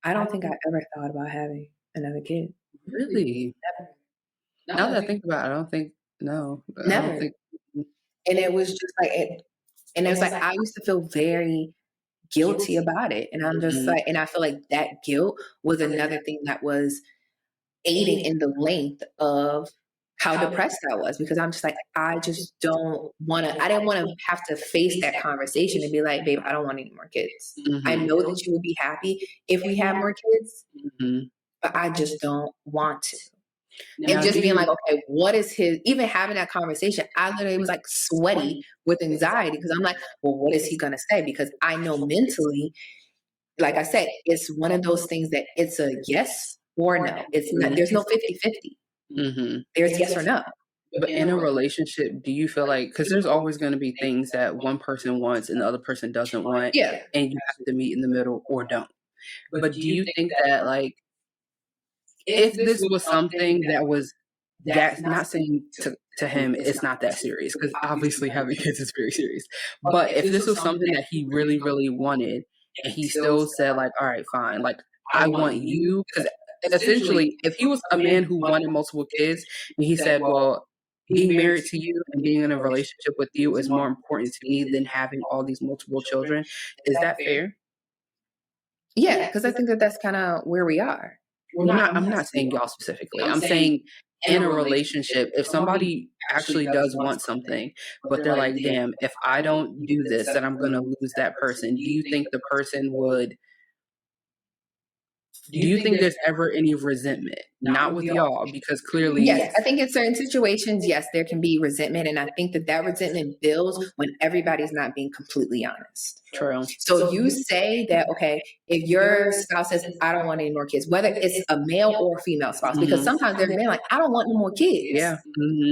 don't think I ever thought about having another kid. Really? Never. Now that I think about it, I don't think, no. I Never. don't think. And it was just like, and it was like, I used to feel very guilty about it. And I'm just like, and I feel like that guilt was another thing that was aiding in the length of how depressed I was, because I'm just like, I just don't want to, I didn't want to have to face that conversation and be like, babe, I don't want any more kids. I know that you would be happy if we had more kids, but I just don't want to. And just being like, okay, what is even having that conversation, I literally was like sweaty with anxiety, because I'm like, well, what is he going to say? Because I know mentally, like I said, it's one of those things that it's a yes or no. It's not, there's no 50-50. There's yes or no. But in a relationship, do you feel like, because there's always going to be things that one person wants and the other person doesn't want, Yeah. and you have to meet in the middle or don't. But do you think that, like, if this was something that's not saying to him it's not that serious, because obviously having kids is very serious, but if this was something that he really, really wanted, and he still said, like, all right, fine, like, I want you, because essentially, if he was a man who wanted multiple kids and he said, well, being married to you and being in a relationship with you is more important to me than having all these multiple children, is that fair? Yeah, because I think that that's kind of where we are. I'm not saying y'all specifically. I'm saying in a relationship, if somebody actually does want something, but they're like, damn, if I don't do this, then I'm going to lose that person. Do you think the person would, do you think there's ever any resentment? Not with y'all, because clearly. Yes, I think in certain situations, yes, there can be resentment. And I think that resentment builds when everybody's not being completely honest. True. So you say that, okay, if your spouse says, I don't want any more kids, whether it's a male or female spouse, because sometimes there's men like, I don't want no more kids. Yeah.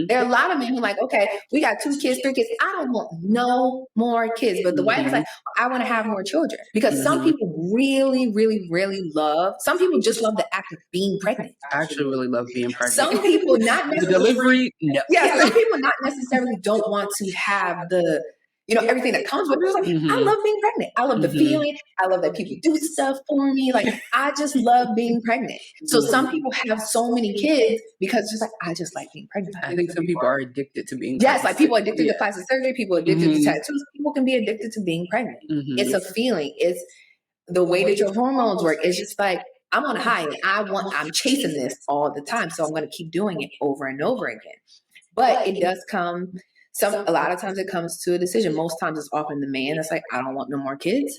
There are a lot of men who are like, okay, we got 2 kids, 3 kids. I don't want no more kids. But the wife is like, I want to have more children. Because some people really, really, really love, some people just love the act of being pregnant. I actually really love being pregnant. Some people not necessarily. The delivery, no. Yeah, some people not necessarily don't want to have the, everything that comes with it. Like, I love being pregnant. I love the feeling. I love that people do stuff for me. Like, I just love being pregnant. So some people have so many kids because it's just like, I just like being pregnant. I think some people are addicted to being pregnant. Yes, like people are addicted to plastic surgery, people are addicted to tattoos. People can be addicted to being pregnant. It's a feeling. It's the way that your hormones work. It's just like, I'm on a high and I'm chasing this all the time. So I'm going to keep doing it over and over again. But it does come, a lot of times it comes to a decision. Most times it's often the man that's like, I don't want no more kids.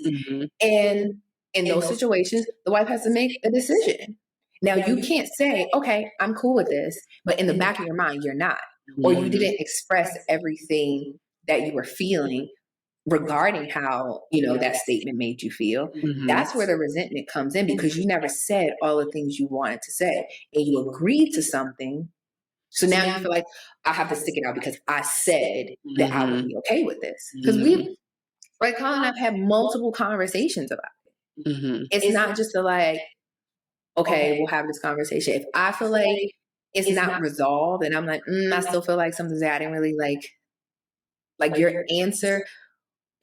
And in those situations, the wife has to make a decision. Now you can't say, okay, I'm cool with this, but in the back of your mind, you're not, or you didn't express everything that you were feeling regarding how, that statement made you feel. That's where the resentment comes in, because you never said all the things you wanted to say and you agreed to something. So now you feel like I have to stick it out because I said that I would be okay with this. Because Colin and I've had multiple conversations about it. It's not just like, okay, we'll have this conversation. If I feel like it's not resolved and I'm like, I still feel like something's that I didn't really like your answer,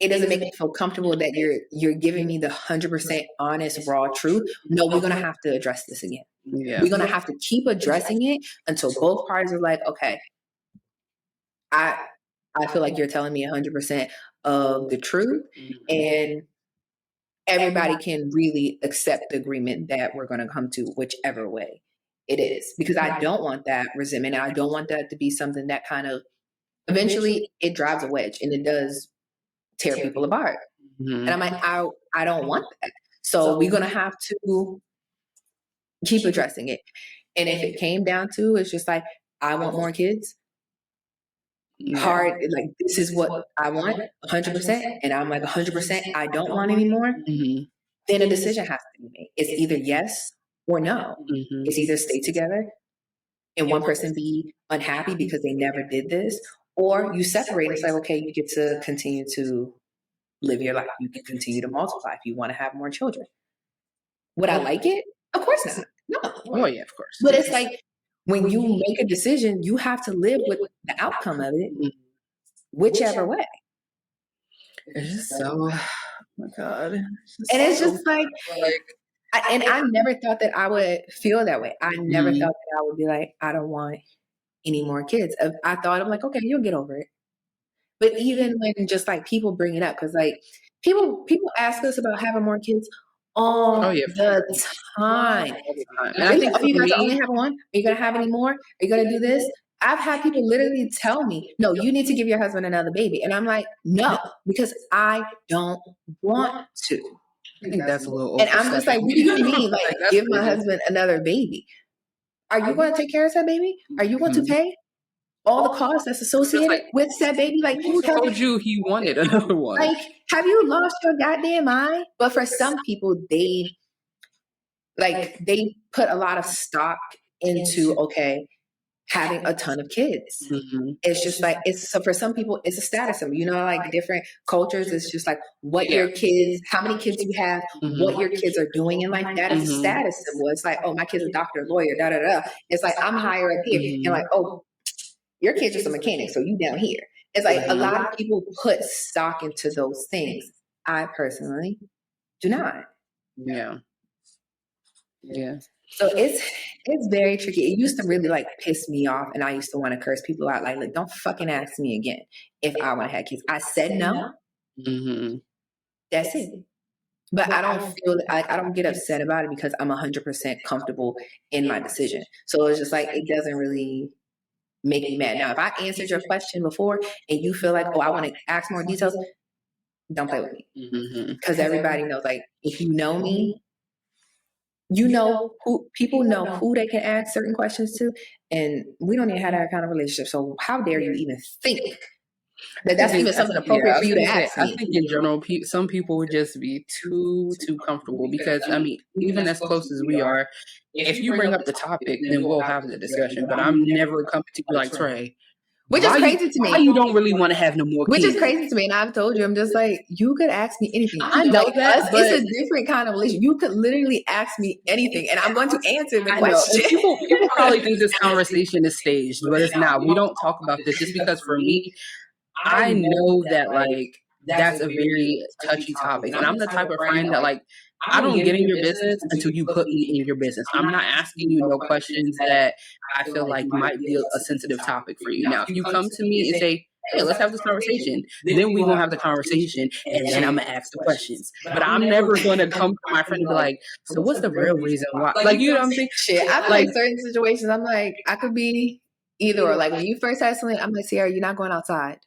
it doesn't make me feel comfortable that you're giving me the 100% honest, raw truth. No, we're going to have to address this again. Yeah. We're going to have to keep addressing it until both parties are like, okay, I feel like you're telling me 100% of the truth, and everybody can really accept the agreement that we're going to come to, whichever way it is. Because I don't want that resentment, and I don't want that to be something that kind of eventually it drives a wedge, and it does tear people apart. And I'm like, I don't want that. So we're going to have to keep addressing it. And if it came down to, it's just like, I want more kids, hard, like this is what I want 100%, and I'm like 100% I don't want anymore, then a decision has to be made. It's either yes or no. It's either stay together and one person be unhappy because they never did this, or you separate and say, okay, you get to continue to live your life. You can continue to multiply if you want to have more children. Would I like it? Of course not. No. Oh yeah, of course. But it's like when you make a decision, you have to live with the outcome of it, whichever way. It's just so, oh my God. And it's just like I never thought that I would feel that way. I never thought that I would be like, I don't want any more kids. I thought, I'm like, okay, you'll get over it. But even when just like people bring it up, because like people ask us about having more kids all the time. And I think, you guys are only having one? Are you going to have any more? Are you going to do this? I've had people literally tell me, no, you need to give your husband another baby. And I'm like, no, because I don't want to. I think that's a little. And I'm just like, what do you mean? Like, give my husband another baby? Are you going to take care of that baby? Are you going to pay all the costs that's associated with that baby? Like, who told you he wanted another one? Like, have you lost your goddamn mind? But for some people, they put a lot of stock into, okay, having a ton of kids. It's just like, so for some people, it's a status symbol. You know, like different cultures, it's just like what your kids, how many kids you have, what your kids are doing in life. That is a status symbol. It's like, oh, my kid's a doctor, lawyer, da da da. It's like, I'm higher up here. And like, oh, your kid's just a mechanic, so you down here. It's like a lot of people put stock into those things. I personally do not. Yeah. So it's very tricky. It used to really like piss me off, and I used to want to curse people out. Like, don't fucking ask me again if I want to have kids. I said no. That's it. But I don't feel I don't get upset about it because I'm 100% comfortable in my decision. So it's just like it doesn't really make me mad. Now, if I answered your question before and you feel like, oh, I want to ask more details, don't play with me. Because everybody knows, like, if you know me, you know who people know who they can ask certain questions to, and we don't even have that kind of relationship. So how dare you even think that that's even something appropriate for you to ask me? I think in general, some people would just be too comfortable because, I mean, even as close as we are, if you bring up the topic, then we'll have the discussion. But I'm never coming to you like, Trey, which is crazy to me. Why you don't really want to have no more kids? Which is crazy to me. And I've told you, I'm just like, you could ask me anything. I know that, but it's a different kind of relationship. You could literally ask me anything, and I'm going to answer the question. People probably think this conversation is staged, but it's not. We don't talk about this just because for me, I know that like that's a very touchy topic. And I'm the type of friend that like, I don't get in your business until you put me in your business. I'm not asking you no questions that I feel like might be a sensitive topic for you. Now, if you come to me and say, hey, let's have this conversation, then we're going to have the conversation, and then I'm going to ask the questions. But I'm never going to come to my friend and be like, so what's the real reason why? Like, you know what I'm saying? Shit, I feel like certain situations, I'm like, I could be either or. Like, when you first had something, I'm like, Sierra, you're not going outside.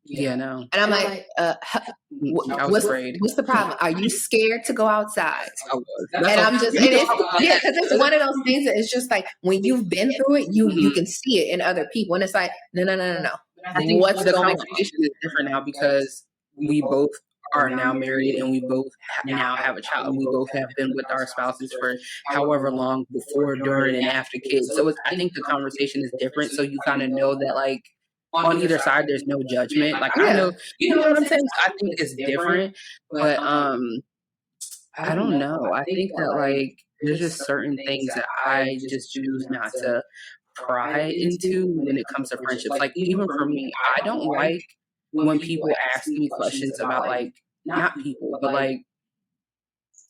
Yeah, no. And I'm like, I was afraid. What's the problem? Are you scared to go outside? I was. And I'm just, because it's one of those things that it's just like when you've been through it, you can see it in other people, and it's like, no. I think what's the conversation is different now because we both are now married and we both now have a child, and we both have been with our spouses for however long before, during, and after kids. So I think the conversation is different. So you kind of know that like. On either side, there's no judgment. Like, I know, you know what I'm saying? I think it's different, but I don't know. I think that, like, there's just certain things that I just choose not to pry into when it comes to friendships. Like, even for me, I don't like when people ask me questions about, like, not people, but, like,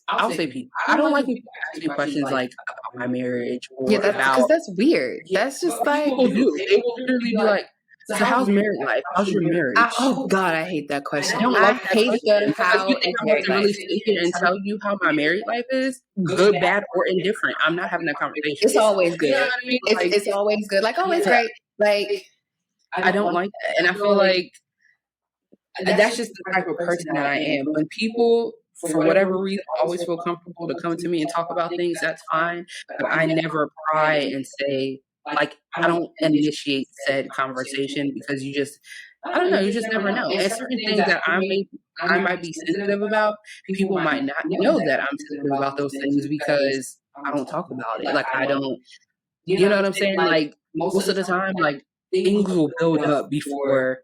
I'll say people. I don't like when people ask me questions, like, about my marriage or about... because that's weird. That's just like... People do. They will literally be like, so how's married life? How's your marriage? Oh God, I hate that question. I hate the how you think I'm going to really sit here and tell you how my married life is, good, bad, or indifferent. I'm not having that conversation. It's always good. You know what I mean? It's always good. Like, oh, it's great. Like, I don't like that, and I feel like that's just the type of person that I am. When people, for whatever reason, always feel comfortable to come to me and talk about things, that's fine. But I never pry and say, Like, I don't initiate said conversation because I don't know, you just never know. And certain things that I might be sensitive about, people might not know that I'm sensitive about those things because I don't talk about it. Like, I don't, you know what I'm saying? Like, most of the time, like, things will build up before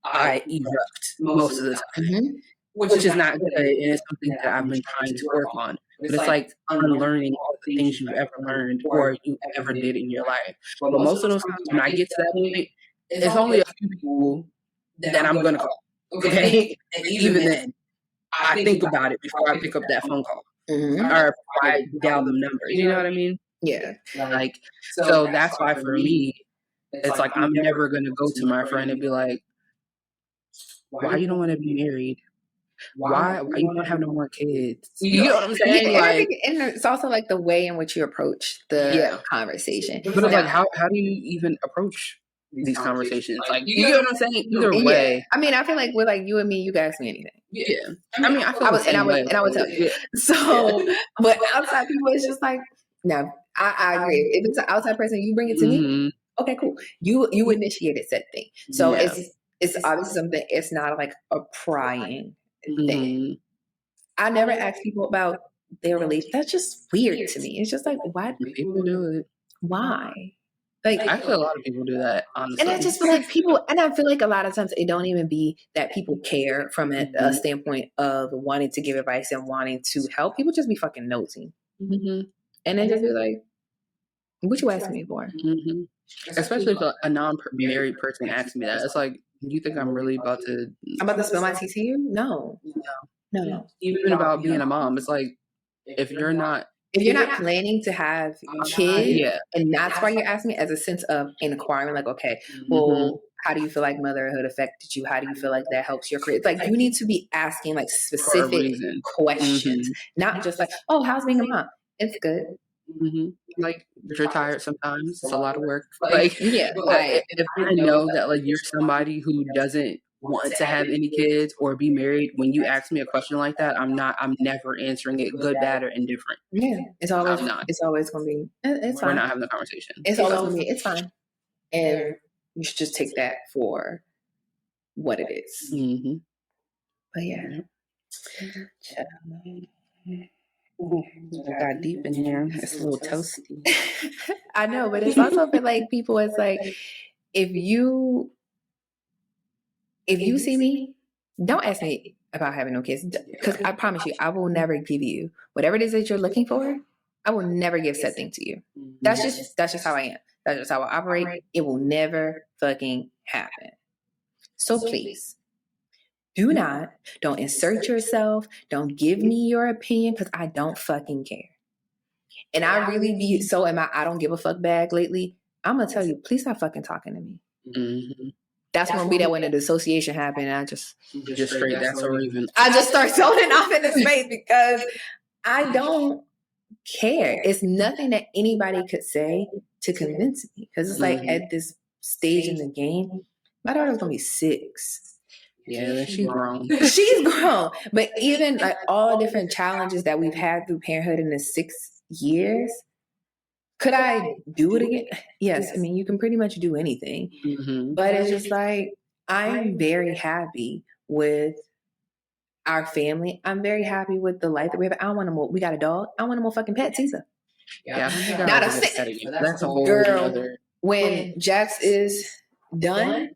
I erupt most of the time, which is not good. And it's something that I've been trying to work on. But it's like unlearning all the things you've ever learned or you ever did in your life. But most of those times when I get to that point, it's only a few people that I'm going to call. Okay? And even then, I think about it before I pick up that phone call. Or before I dial them numbers. You know what I mean? Yeah. Like, so that's why for me, it's like I'm never going to go to my friend and be like, why you don't want to be married? Why you don't have no more kids? You know what I'm saying? Yeah, like, and it's also like the way in which you approach the conversation. But it's like, how do you even approach these conversations? Like, you know what I'm saying? Either way. I mean, I feel like with like you and me, you can ask me anything. Yeah. I mean, I feel the same way. And I would tell you. So, but outside people, it's just like, no, I agree. If it's an outside person, you bring it to me. Okay, cool. You initiated said thing. So it's obviously something. It's not like a prying thing. I never ask people about their relationship. That's just weird to me. It's just like, why do people do it? Why? Like, I feel a lot of people do that, honestly. And I just feel like people, and I feel like a lot of times it don't even be that people care from a standpoint of wanting to give advice and wanting to help. People just be fucking nosy. And then just be like, what you asking me for? Especially if a non-married person asks me that. It's like, you think I'm really about to... I'm about to spill my tea to you? No. Even about being a mom, it's like, if you're not planning to have kids, and that's why you're asking me as a sense of inquiring, like, okay, well, how do you feel like motherhood affected you? How do you feel like that helps your career? It's like, you need to be asking like specific questions, not just like, oh, how's being a mom? It's good. Like, you're tired sometimes. It's a lot of work. Like, if I know that like you're somebody who doesn't want to have any kids or be married, when you ask me a question like that, I'm never answering it good, bad, or indifferent. Yeah, it's always gonna be. It's fine. We're not having a conversation. It's always gonna be. It's fine, and you should just take that for what it is. But yeah. I got deep in here. It's a little toasty. I know, but it's also for like people. It's like if you see me, don't ask me about having no kids, because I promise you, I will never give you whatever it is that you're looking for. I will never give said thing to you. That's just how I am. That's just how I operate. It will never fucking happen. So please. Don't insert yourself. Don't give me your opinion, because I don't fucking care. And I really be so in my I don't give a fuck bag lately. I'm going to tell you, please stop fucking talking to me. That's going to be that when the dissociation happened. I just straight, that's or even. I just start zoning off in the space because I don't care. It's nothing that anybody could say to convince me. Because it's like at this stage in the game, my daughter's going to be 6. Yeah, she's grown. She's grown. But even like all different challenges that we've had through parenthood in the 6 years, could I do it again? Yes. I mean, you can pretty much do anything. But it's just like, I'm very happy with our family. I'm very happy with the life that we have. I don't want no more. We got a dog. I don't want no more fucking pets either. Yeah, not a thing. That's a whole girl. Other... When Jax is done,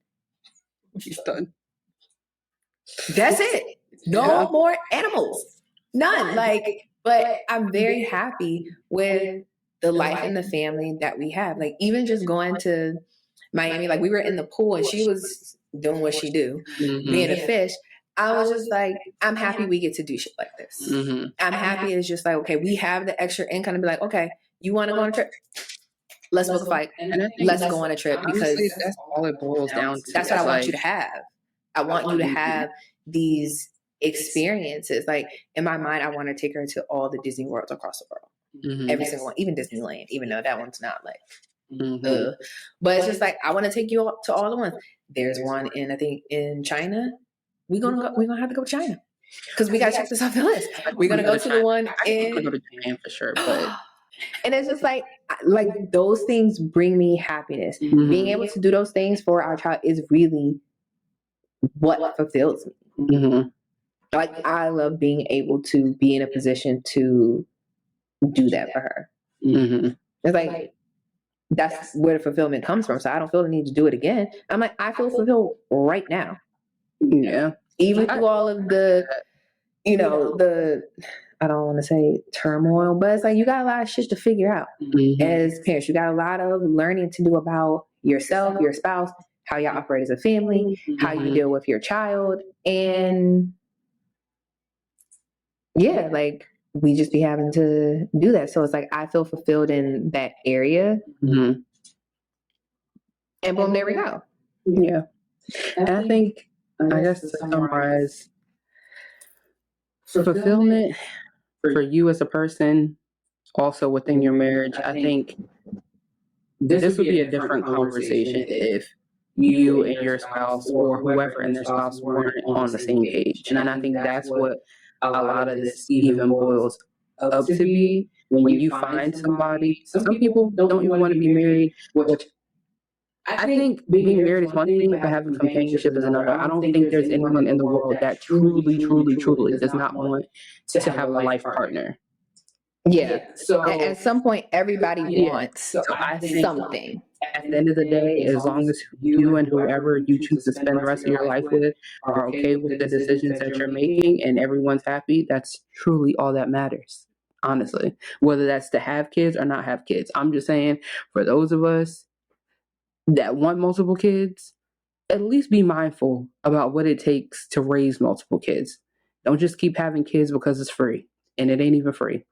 she's done. That's it. No more animals. None. But I'm very happy with the life and the family that we have. Like, even just going to Miami, like we were in the pool and she was doing what she do, being a fish. I was just like, I'm happy we get to do shit like this. I'm happy it's just like, okay, we have the extra income to be like, okay, you want to go on a trip? Let's book a flight. Let's go on a trip, because that's all it boils down to. That's what I want you to have. I want you to have these experiences. Like, in my mind, I want to take her to all the Disney worlds across the world. Every single one, even Disneyland, even though that one's not like, but it's just like, I want to take you to all the ones. There's one I think in China. We're gonna have to go to China, because we gotta check this off the list. We're gonna go to the one I go to Japan for sure, but and it's just like, like those things bring me happiness. Mm-hmm. Being able to do those things for our child is really what fulfills me. Mm-hmm. Like I love being able to be in a position to do that for her. Mm-hmm. It's like that's where the fulfillment comes from. So I don't feel the need to do it again. I'm like, I feel fulfilled right now. Yeah. Even through all of the, the, I don't want to say turmoil, but it's like you got a lot of shit to figure out as parents. You got a lot of learning to do about yourself, your spouse, how y'all operate as a family, how you deal with your child. And yeah, like we just be having to do that. So it's like I feel fulfilled in that area. Mm-hmm. And boom, there we go. Yeah. And I think, I guess to summarize, fulfillment for you as a person, also within your marriage, I think this would be a different conversation if you and your spouse or whoever and their spouse weren't on the same page. And I think that's what a lot of this even boils up to be when you find somebody. Some people don't even want to be married, which I think being married is one thing, but having companionship is another. I don't think there's anyone in the world that truly, truly, truly does not want to have a life partner. Yeah. So at some point, everybody wants something. At the end of the day, as long as you and whoever you choose to spend the rest of your life with are okay with the decisions that you're making and everyone's happy, that's truly all that matters, honestly. Whether that's to have kids or not have kids. I'm just saying, for those of us that want multiple kids, at least be mindful about what it takes to raise multiple kids. Don't just keep having kids because it's free, and it ain't even free.